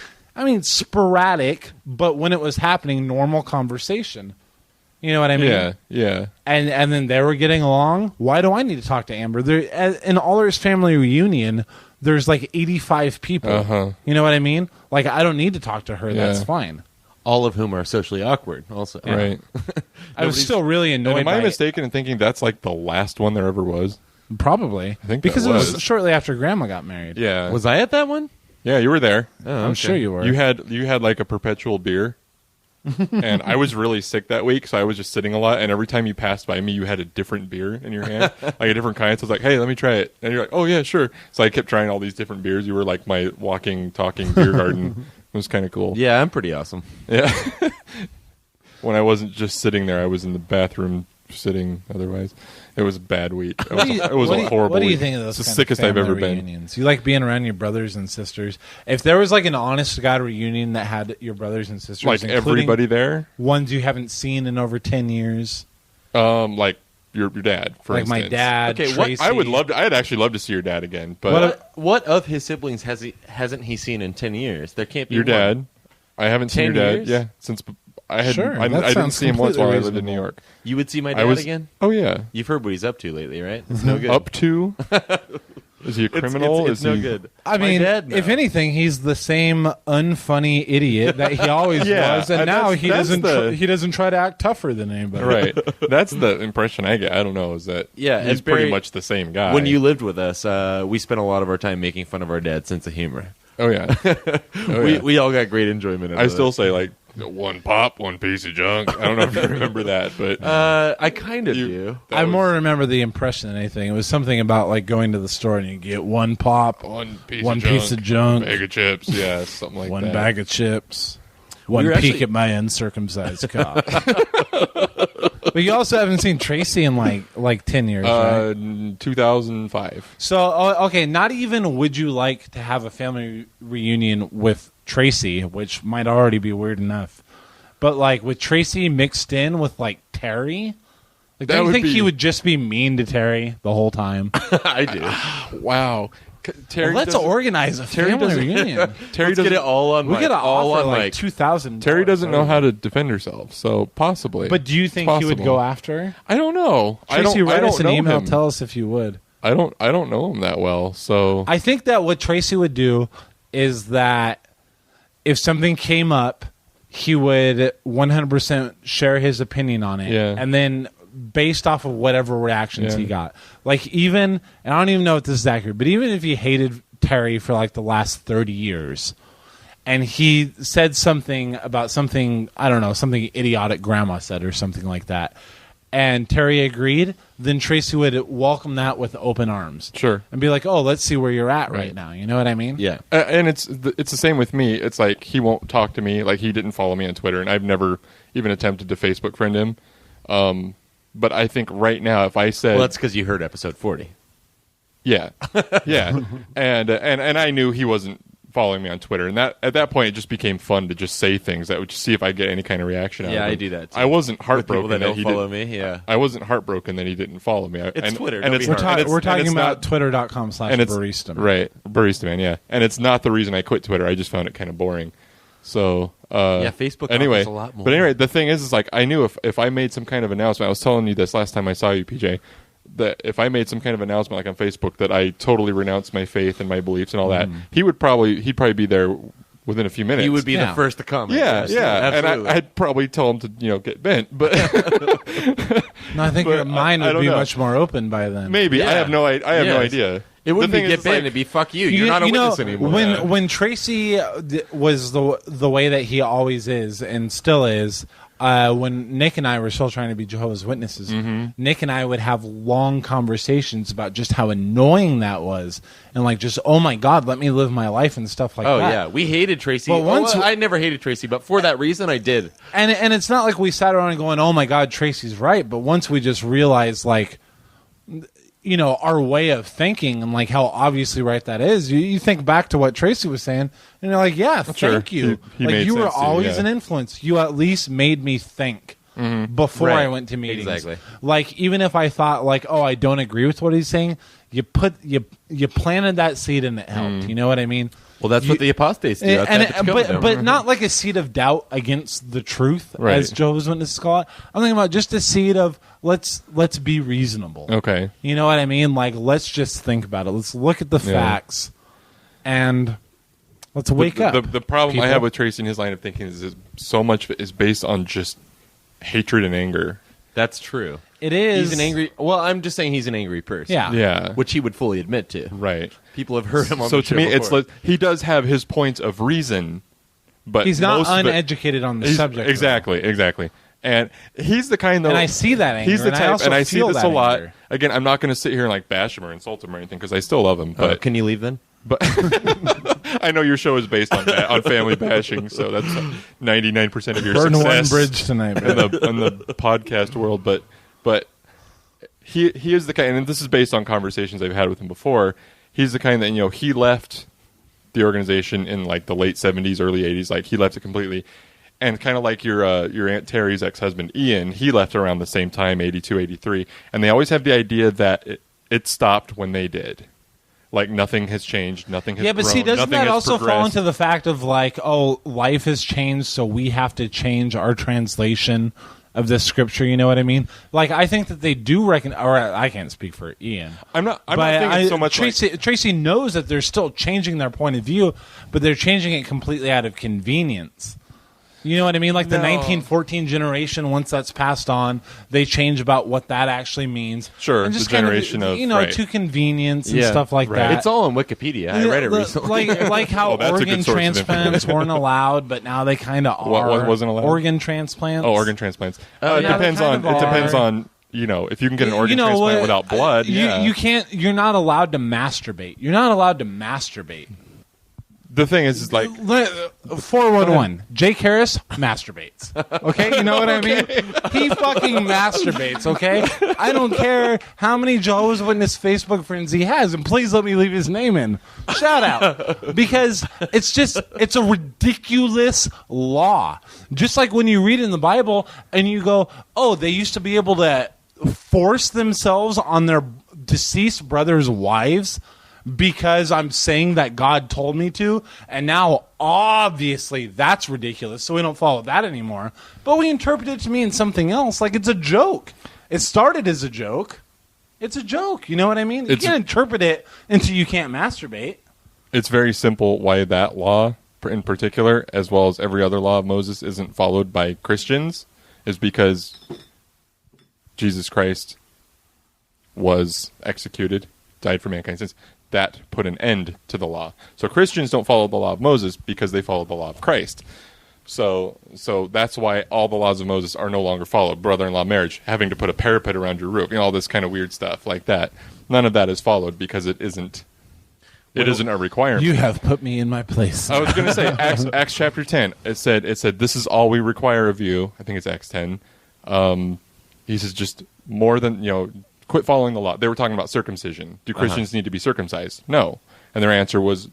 sporadic, but when it was happening, normal conversation. You know what I mean? Yeah. And then they were getting along. Why do I need to talk to Amber? In Allers family reunion, there's like 85 people. You know what I mean? Like, I don't need to talk to her. Yeah. That's fine. All of whom are socially awkward also. Yeah. Right. I was still really annoyed. Am I mistaken in thinking that's like the last one there ever was? Probably. I think because it was shortly after Grandma got married. Yeah. Was I at that one? Yeah, you were there. Oh, I'm sure you were. You had like a perpetual beer. And I was really sick that week, so I was just sitting a lot, and every time you passed by me, you had a different beer in your hand, like a different kind. So I was like, hey, let me try it. And you're like, oh, yeah, sure. So I kept trying all these different beers. You were like my walking, talking beer garden. It was kind of cool. Yeah, I'm pretty awesome. Yeah. When I wasn't just sitting there, I was in the bathroom sitting otherwise. It was a bad week. It was a horrible week. What do you think of those? It's the sickest I've ever reunions? You like being around your brothers and sisters? If there was like an honest to God reunion that had your brothers and sisters, like everybody there, ones you haven't seen in over 10 years, like your dad, for like instance. my dad. Okay, Tracy. I'd actually love to see your dad again. But what of his siblings hasn't he seen in 10 years? There can't be your one. dad. I haven't seen your 10 dad. years? Yeah, since I Sure, I didn't see him once while I lived in New York. You would see my dad again? Oh yeah. You've heard what he's up to lately, right? It's no good. Up to? Is he a criminal? It's no good. I My mean, dad, no. if anything, he's the same unfunny idiot that he always Yeah, was, and and now that's he doesn't try to act tougher than anybody. Right. That's the impression I get. I don't know. Is that Yeah, he's and Barry, pretty much the same guy. When you lived with us, we spent a lot of our time making fun of our dad's sense of humor. oh yeah, We all got great enjoyment out I of still it. say like one pop, one piece of junk. I don't know if you remember that, but I kind of do. that I was more remember the impression than anything. It was something about like going to the store and you get one pop, one piece of junk, bag of chips. Yeah, something like one that. bag of chips, one were peek actually- at my uncircumcised cock. But you also haven't seen Tracy in like 10 years, right? 2005. So, okay, not even would you like to have a family reunion with Tracy, which might already be weird enough, but like with Tracy mixed in with like Terry, like That don't you would think be- he would just be mean to Terry the whole time? I do. Wow. Terry Let's doesn't- organize a family doesn't- reunion. Terry Let's get doesn't. it all on We mic. get an all offer on like mic. $2,000. Terry doesn't know how to defend herself, so possibly. But do you think he would possible. go after her? I don't know. Tracy, I write don't us an know email. him. Tell us if you would. I don't know him that well, so I think that what Tracy would do is that if something came up, he would 100% share his opinion on it. Yeah. And then based off of whatever reactions Yeah. he got. Like even, and I don't even know if this is accurate, but even if he hated Terry for like the last 30 years and he said something about something, I don't know, something idiotic grandma said or something like that, and Terry agreed, then Tracy would welcome that with open arms. Sure. And be like, oh, let's see where you're at right Right. now. You know what I mean? Yeah. And it's the same with me. It's like he won't talk to me. Like he didn't follow me on Twitter, and I've never even attempted to Facebook friend him. But I think right now, if I said, Well, that's because you heard episode 40. yeah, yeah, and I knew he wasn't following me on Twitter, and that at that point it just became fun to just say things that would just see if I get any kind of reaction. out Yeah, of I him. do that, too. I wasn't With people heartbroken that that don't he follow didn't. me, yeah. I wasn't heartbroken that he didn't follow me. It's Twitter, and don't it's be hard. and it's- We're and talking it's about not- twitter.com/barista. and it's right, Barista Man, yeah. And it's not the reason I quit Twitter. I just found it kind of boring. So Yeah, Facebook Anyway, offers a lot more. but anyway, the thing is like I knew if I made some kind of announcement, I was telling you this last time I saw you, PJ, that if I made some kind of announcement like on Facebook that I totally renounced my faith and my beliefs and all that, he'd probably be there within a few minutes. He would be Yeah. the first to comment. Yeah, Yes, yeah, absolutely. and I'd probably tell him to get bent, but No, I think But your mind I would don't be know. much more open by then. maybe I Yeah. have no I have no Yes. idea. It wouldn't The be thing get is, banned. like, It'd be fuck you. You're not a witness anymore. When Tracy was the way that he always is and still is, when Nick and I were still trying to be Jehovah's Witnesses, Nick and I would have long conversations about just how annoying that was, and like just oh my god, let me live my life and stuff like Oh that. yeah, we hated Tracy. But once I never hated Tracy, but for that reason, I did. And it's not like we sat around and going, oh my god, Tracy's right. But once we just realized like, our way of thinking and like how obviously right that is, you think back to what Tracy was saying and you're like, yeah, Sure. thank you. He Like made you were sense to you, always yeah. an influence. You at least made me think before Right. I went to meetings. Exactly. Like even if I thought like, oh, I don't agree with what he's saying, you planted that seed and it helped. You know what I mean? Well, that's what the apostates do. But not like a seed of doubt against the truth, Right. as Jehovah's Witnesses call it. I'm thinking about just a seed of let's be reasonable. Okay. You know what I mean? Like let's just think about it. Let's look at the Yeah. facts and let's wake up. The problem I people. have with Tracy and his line of thinking is so much of it is based on just hatred and anger. That's true. It is He's an angry. Well, I'm just saying he's an angry person. Yeah. Yeah. which he would fully admit to. Right. People have heard him on So the to show me, it's before. like he does have his points of reason, but He's not most of it- uneducated on the he's- subject. Exactly. And he's the kind though. And I see that anger, He's the and I type, also and I see feel this that a lot. anger. Again, I'm not going to sit here and like bash him or insult him or anything because I still love him. But can you leave then? but I know your show is based on on family bashing, so that's 99% of your Burn one success bridge tonight. in the podcast world. But he is the kind, and this is based on conversations I've had with him before. He's the kind that he left the organization in like the late 70s, early 80s. Like he left it completely, and kind of like your Aunt Terry's ex-husband Ian, he left around the same time, 82, 83, and they always have the idea that it stopped when they did. Like nothing has changed, nothing has Yeah, but grown, see, doesn't nothing that has also fall progressed. into the fact of like, oh, life has changed, so we have to change our translation of this scripture. You know what I mean? Like, I think that they do reckon, or I can't speak for Ian. I'm not thinking so much. Tracy knows that they're still changing their point of view, but they're changing it completely out of convenience. You know what I mean? Like the 1914 generation, once that's passed on, they change about what that actually means. Sure, and just the generation of right. to convenience and stuff like that. It's all on Wikipedia. I read it recently. Like how organ transplants weren't allowed, but now they kind of are. What wasn't allowed? Organ transplants. Oh, organ transplants. It depends on. You know, if you can get an organ transplant without blood, you can't. You're not allowed to masturbate. You're not allowed to masturbate. The thing is like 411. Jake Harris masturbates. Okay, you know what I mean? He fucking masturbates. Okay, I don't care how many Jehovah's Witness Facebook friends he has, and please let me leave his name in. Shout out, because it's a ridiculous law. Just like when you read in the Bible and you go, oh, they used to be able to force themselves on their deceased brothers' wives. Because I'm saying that God told me to, and now obviously that's ridiculous, so we don't follow that anymore. But we interpret it to mean something else, like it's a joke. It started as a joke. It's a joke, you know what I mean? You can't interpret it until you can't masturbate. It's very simple why that law, in particular, as well as every other law of Moses, isn't followed by Christians, is because Jesus Christ was executed, died for mankind's sins. That put an end to the law. So Christians don't follow the law of Moses because they follow the law of Christ. So that's why all the laws of Moses are no longer followed. Brother-in-law marriage, having to put a parapet around your roof, all this kind of weird stuff like that. None of that is followed because it isn't a requirement. You have put me in my place. I was going to say Acts chapter 10. It said this is all we require of you. I think it's Acts 10. He says just more than quit following the law. They were talking about circumcision. Do Christians need to be circumcised? No. And their answer was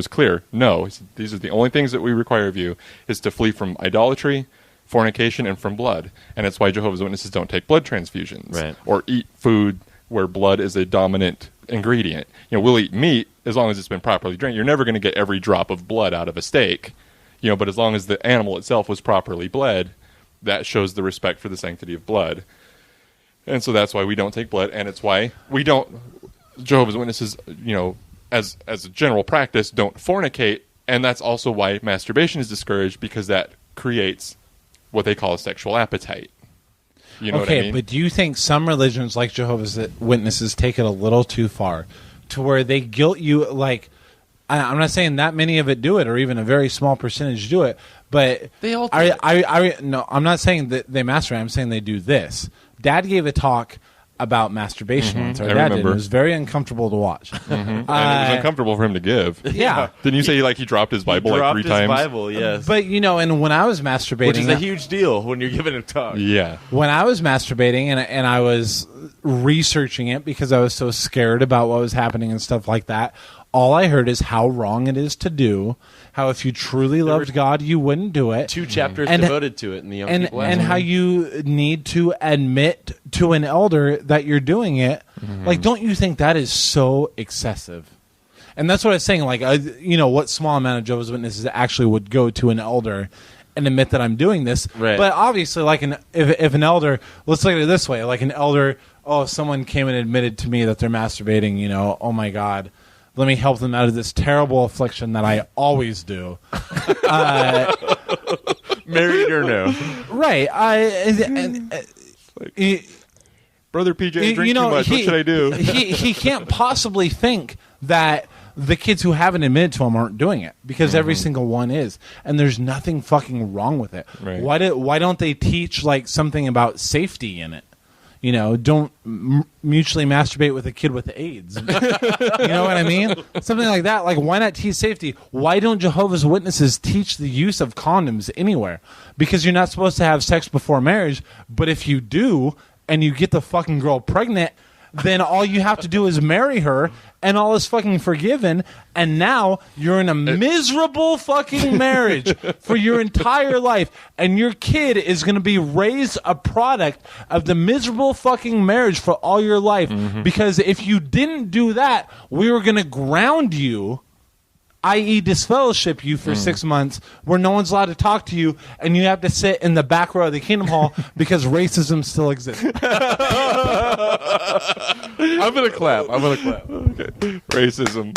clear. No. He said, these are the only things that we require of you is to flee from idolatry, fornication, and from blood. And it's why Jehovah's Witnesses don't take blood transfusions or eat food where blood is a dominant ingredient. We'll eat meat as long as it's been properly drained. You're never going to get every drop of blood out of a steak, but as long as the animal itself was properly bled, that shows the respect for the sanctity of blood. And so that's why we don't take blood, and it's why we don't, Jehovah's Witnesses, as a general practice, don't fornicate, and that's also why masturbation is discouraged, because that creates what they call a sexual appetite. You know what I mean? But do you think some religions, like Jehovah's Witnesses, take it a little too far, to where they guilt you, like, I'm not saying that many of it do it, or even a very small percentage do it, but they all no, I'm not saying that they masturbate, I'm saying they do this. Dad gave a talk about masturbation once. Our dad did. It was very uncomfortable to watch. And it was uncomfortable for him to give. Yeah. Didn't you say he dropped his Bible like 3 times? Bible, yes. But, and when I was masturbating... Which is a huge deal when you're giving a talk. Yeah. When I was masturbating and I was researching it because I was so scared about what was happening and stuff like that, all I heard is how wrong it is to do, how if you truly loved God, you wouldn't do it. 2 chapters devoted to it in the Young People. And how you need to admit to an elder that you're doing it. Like, don't you think that is so excessive? And that's what I was saying. Like, what small amount of Jehovah's Witnesses actually would go to an elder and admit that I'm doing this. Right. But obviously, like, if an elder, let's look at it this way. Like, an elder, someone came and admitted to me that they're masturbating, oh my God. Let me help them out of this terrible affliction that I always do. Married or no. Right. Brother PJ, drink too much. What should I do? He can't possibly think that the kids who haven't admitted to him aren't doing it, because every single one is. And there's nothing fucking wrong with it. Right. Why don't they teach like something about safety in it? Don't mutually masturbate with a kid with AIDS. You know what I mean? Something like that. Like, why not teach safety? Why don't Jehovah's Witnesses teach the use of condoms anywhere? Because you're not supposed to have sex before marriage, but if you do, and you get the fucking girl pregnant, then all you have to do is marry her, and all is fucking forgiven, and now you're in a miserable fucking marriage for your entire life, and your kid is going to be raised a product of the miserable fucking marriage for all your life, because if you didn't do that, we were going to ground you i.e. disfellowship you for 6 months where no one's allowed to talk to you and you have to sit in the back row of the Kingdom Hall because racism still exists. I'm gonna clap. Okay. Racism.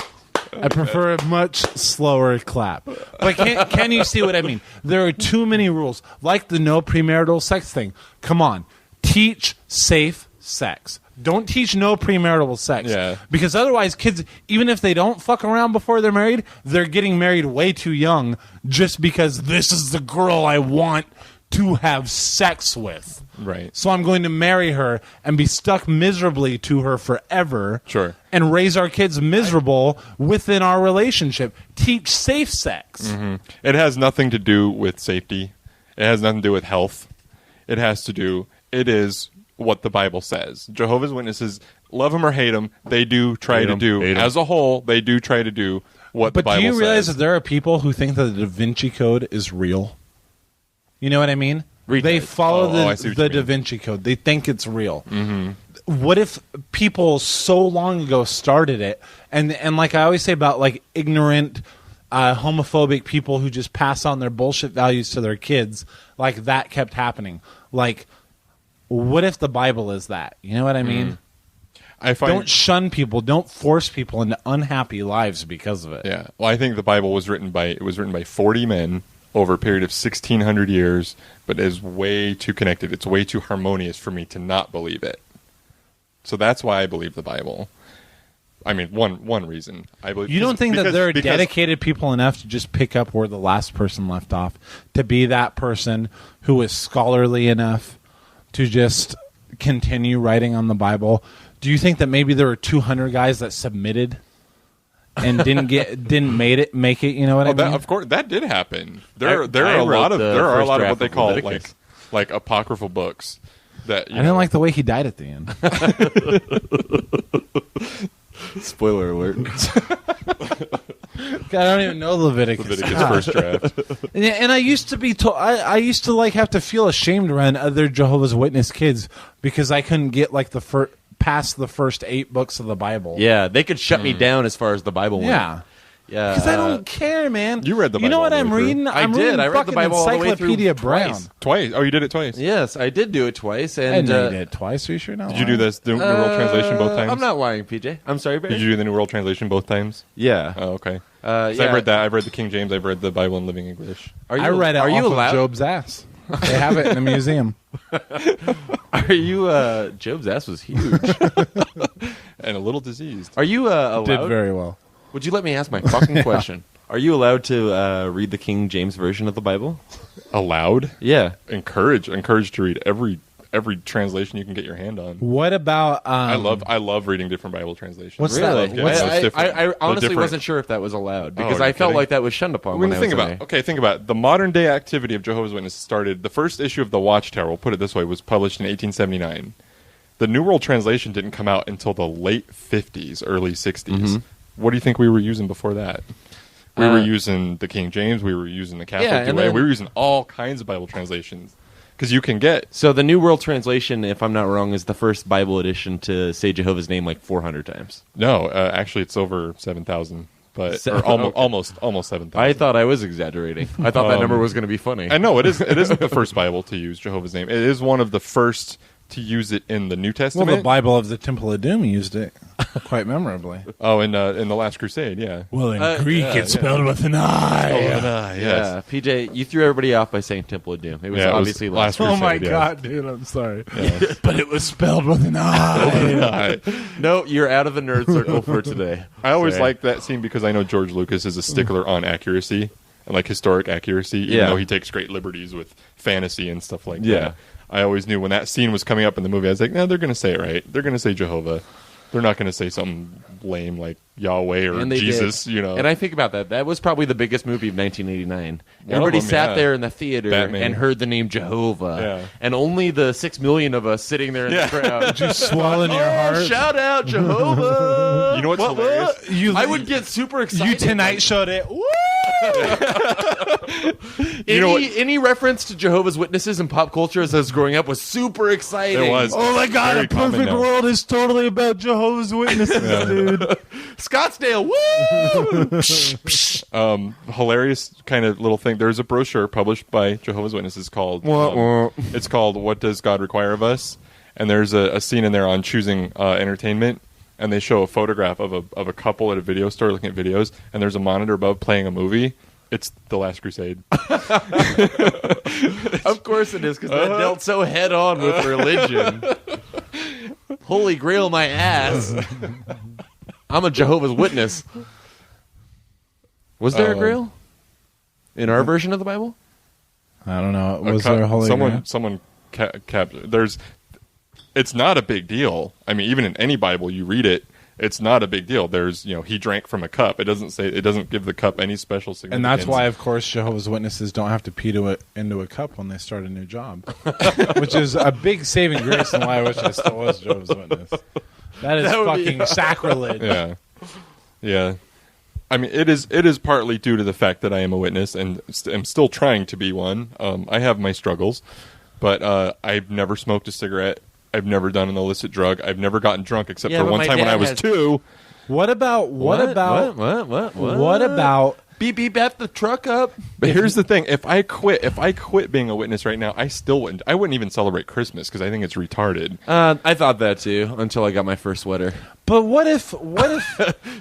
I prefer a much slower clap. But can you see what I mean? There are too many rules, like the no premarital sex thing. Come on. Teach safe sex. Don't teach no premarital sex. Yeah. Because otherwise, kids, even if they don't fuck around before they're married, they're getting married way too young just because this is the girl I want to have sex with. Right. So I'm going to marry her and be stuck miserably to her forever. Sure. And raise our kids miserable within our relationship. Teach safe sex. Mm-hmm. It has nothing to do with safety. It has nothing to do with health. It is what the Bible says. Jehovah's Witnesses, love them or hate them, they do try to do, as a whole, they do try to do what the Bible says. But do you realize that there are people who think that the Da Vinci Code is real? You know what I mean? They follow the Da Vinci Code. They think it's real. Mm-hmm. What if people so long ago started it, and like I always say about like ignorant, homophobic people who just pass on their bullshit values to their kids, like that kept happening. Like, what if the Bible is that? You know what I mean? Don't shun people. Don't force people into unhappy lives because of it. Yeah. Well, I think the Bible was written by 40 men over a period of 1,600 years, but is way too connected. It's way too harmonious for me to not believe it. So that's why I believe the Bible. I mean, one reason I believe. You don't think that there are dedicated people enough to just pick up where the last person left off, to be that person who is scholarly enough to just continue writing on the Bible? Do you think that maybe there were 200 guys that submitted and didn't make it? You know what I mean? Of course, that did happen. There are a lot of what they call like apocryphal books. That I didn't like the way he died at the end. Spoiler alert. God, I don't even know Leviticus first draft. And I used to be I used to like have to feel ashamed around other Jehovah's Witness kids because I couldn't get like past the first 8 books of the Bible. Yeah, they could shut me down as far as the Bible went. Yeah. Yeah. Because I don't care, man. You read the Bible. You know what all the I'm way through. reading? I did. I read the Bible all the way through Encyclopedia Brown. twice. Twice. Oh, you did it twice. Yes, I did do it twice. I And did it twice. Are you sure? Did you do this New World Translation both times? I'm not lying, PJ. I'm sorry, Barry. Did you do the New World Translation both times? Yeah. Oh, okay. Yeah. I've read that. I've read the King James. I've read the Bible in Living English. I read it are you off allowed? of Job's ass. They have it in the museum. Are you? Job's ass was huge. And a little diseased. Are you allowed? Did very well. Would you let me ask my fucking question? Are you allowed to read the King James version of the Bible? Allowed? Yeah. Encouraged to read every translation you can get your hand on. What about? I love reading different Bible translations. What's Really? that? I honestly wasn't sure if that was allowed because Oh, I felt kidding? like that was shunned upon. When When you think about think about it. The modern day activity of Jehovah's Witnesses started. The first issue of the Watchtower, we'll put it this way, was published in 1879. The New World Translation didn't come out until the late 50s, early 60s. Mm-hmm. What do you think we were using before that? We were using the King James. We were using the Catholic and way. then- We were using all kinds of Bible translations because you can get. So the New World Translation, if I'm not wrong, is the first Bible edition to say Jehovah's name like 400 times. No, actually, it's over 7,000, but or almost 7,000. I thought I was exaggerating. I thought that number was going to be funny. I know it is. It isn't the first Bible to use Jehovah's name. It is one of the first to use it in the New Testament. Well, the Bible of the Temple of Doom used it quite memorably. Oh, in the Last Crusade, yeah. Well, in Greek, it's spelled with an I. Yes. Yeah, PJ, you threw everybody off by saying Temple of Doom. It was Yeah, it was obviously Last Oh Crusade, my yeah. God, dude! I'm sorry, but it was spelled with an I. No, you're out of the nerd circle for today. I always Sorry. like that scene because I know George Lucas is a stickler on accuracy and like historic accuracy, even Yeah. though he takes great liberties with fantasy and stuff like Yeah. that. I always knew when that scene was coming up in the movie, I was like, no, they're going to say it right. They're going to say Jehovah. They're not going to say something lame like Yahweh or And they Jesus, did. you know. And I think about that. That was probably the biggest movie of 1989. One Everybody of them, sat yeah. there in the theater Batman. and heard the name Jehovah. Yeah. And only the 6 million of us sitting there in the crowd. Just swell in your heart. Shout out Jehovah! You know what's hilarious? You- I would get super excited. You tonight showed it. Woo! Any reference to Jehovah's Witnesses in pop culture as I was growing up was super exciting. It was. Oh my God, Very a perfect common now. world is totally about Jehovah's Witnesses, dude. Scottsdale, woo! Hilarious kind of little thing. There's a brochure published by Jehovah's Witnesses called it's called "What Does God Require of Us?" And there's a scene in there on choosing entertainment, and they show a photograph of a couple at a video store looking at videos, and there's a monitor above playing a movie. It's The Last Crusade. Of course it is, because that dealt so head on with religion. Holy Grail, my ass. I'm a Jehovah's Witness. Was there a Grail in our version of the Bible? I don't know. Was there a holy grail? Someone captured. It's not a big deal. I mean, even in any Bible, you read it. It's not a big deal. There's, he drank from a cup. It doesn't give the cup any special significance. And that's why, of course, Jehovah's Witnesses don't have to pee into a cup when they start a new job, which is a big saving grace, and why I wish I still was Jehovah's Witness. That is fucking sacrilege. Yeah. I mean, it is partly due to the fact that I am a witness and am still trying to be one. I have my struggles, but I've never smoked a cigarette. I've never done an illicit drug. I've never gotten drunk except for one time when I was 2. What about Beep beep at the truck up? But here's the thing: if I quit being a witness right now, I wouldn't even celebrate Christmas because I think it's retarded. I thought that too until I got my first sweater. But what if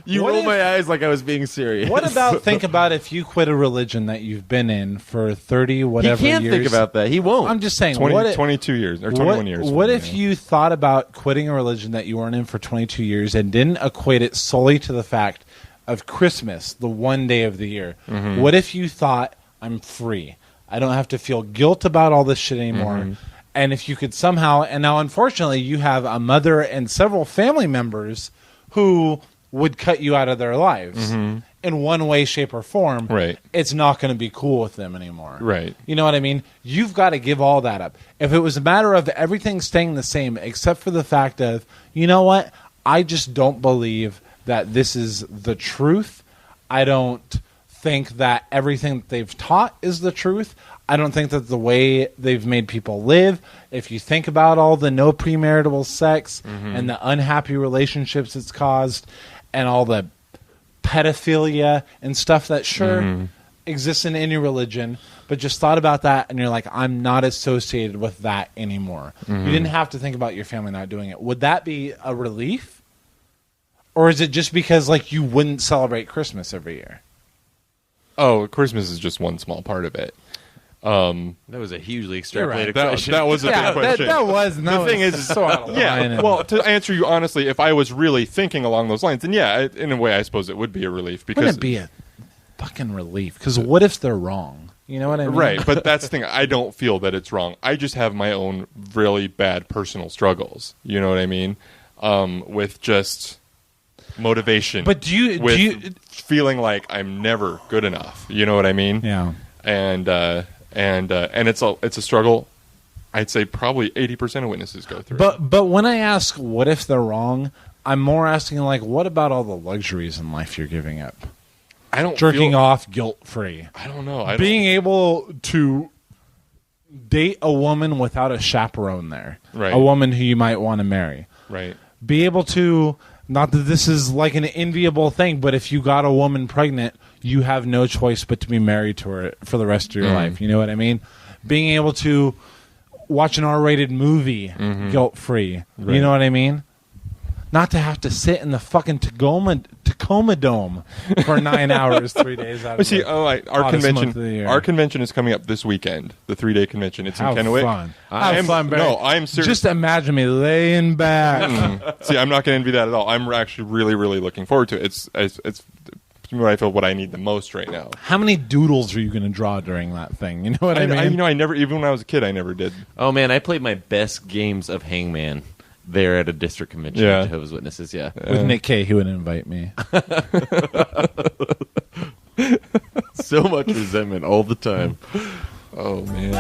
You rolled my eyes like I was being serious. What about think about if you quit a religion that you've been in for 30 whatever He can't years? think about that. He won't. I'm just saying 22 years or 21 years. What if you thought about quitting a religion that you weren't in for 22 years and didn't equate it solely to the fact of Christmas, the one day of the year? Mm-hmm. What if you thought, I'm free. I don't have to feel guilt about all this shit anymore. Mm-hmm. And if you could somehow, and now unfortunately you have a mother and several family members who would cut you out of their lives in one way, shape, or form. Right. It's not going to be cool with them anymore. Right. You know what I mean? You've got to give all that up. If it was a matter of everything staying the same, except for the fact of, you know what? I just don't believe that this is the truth. I don't think that everything that they've taught is the truth. I don't think that the way they've made people live, if you think about all the no premarital sex and the unhappy relationships it's caused and all the pedophilia and stuff that exists in any religion, but just thought about that and you're like, I'm not associated with that anymore. You didn't have to think about your family not doing it. Would that be a relief? Or is it just because like you wouldn't celebrate Christmas every year? Oh, Christmas is just one small part of it. That was a hugely extrapolated That question. was a big question. The thing is, so out of line. well, to answer you honestly, if I was really thinking along those lines, then yeah, in a way, I suppose it would be a relief because wouldn't it be a fucking relief? Because what if they're wrong? You know what I mean? Right, but that's the thing. I don't feel that it's wrong. I just have my own really bad personal struggles. You know what I mean? With just motivation. But do you feeling like I'm never good enough? You know what I mean? Yeah. And it's a struggle. I'd say probably 80% of witnesses go through. But when I ask what if they're wrong, I'm more asking like, what about all the luxuries in life you're giving up? I don't jerking off guilt free. I don't know. Being able to date a woman without a chaperone there, right? A woman who you might want to marry, right? Be able to. Not that this is like an enviable thing, but if you got a woman pregnant, you have no choice but to be married to her for the rest of your life. You know what I mean? Being able to watch an R-rated movie guilt-free. Right. You know what I mean? Not to have to sit in the fucking Tacoma Dome for 9 hours, 3 days out of the our convention is coming up this weekend, the 3-day convention. It's in Kennewick. Fun. Have fun, Barry. No, I'm serious. Just imagine me laying back. See, I'm not going to envy that at all. I'm actually really, really looking forward to it. It's what I need the most right now. How many doodles are you going to draw during that thing? You know what I mean? I never, even when I was a kid, I never did. Oh man, I played my best games of Hangman there at a district convention of Jehovah's Witnesses. Yeah, with Nick Kay, he would invite me. So much resentment all the time. Oh man.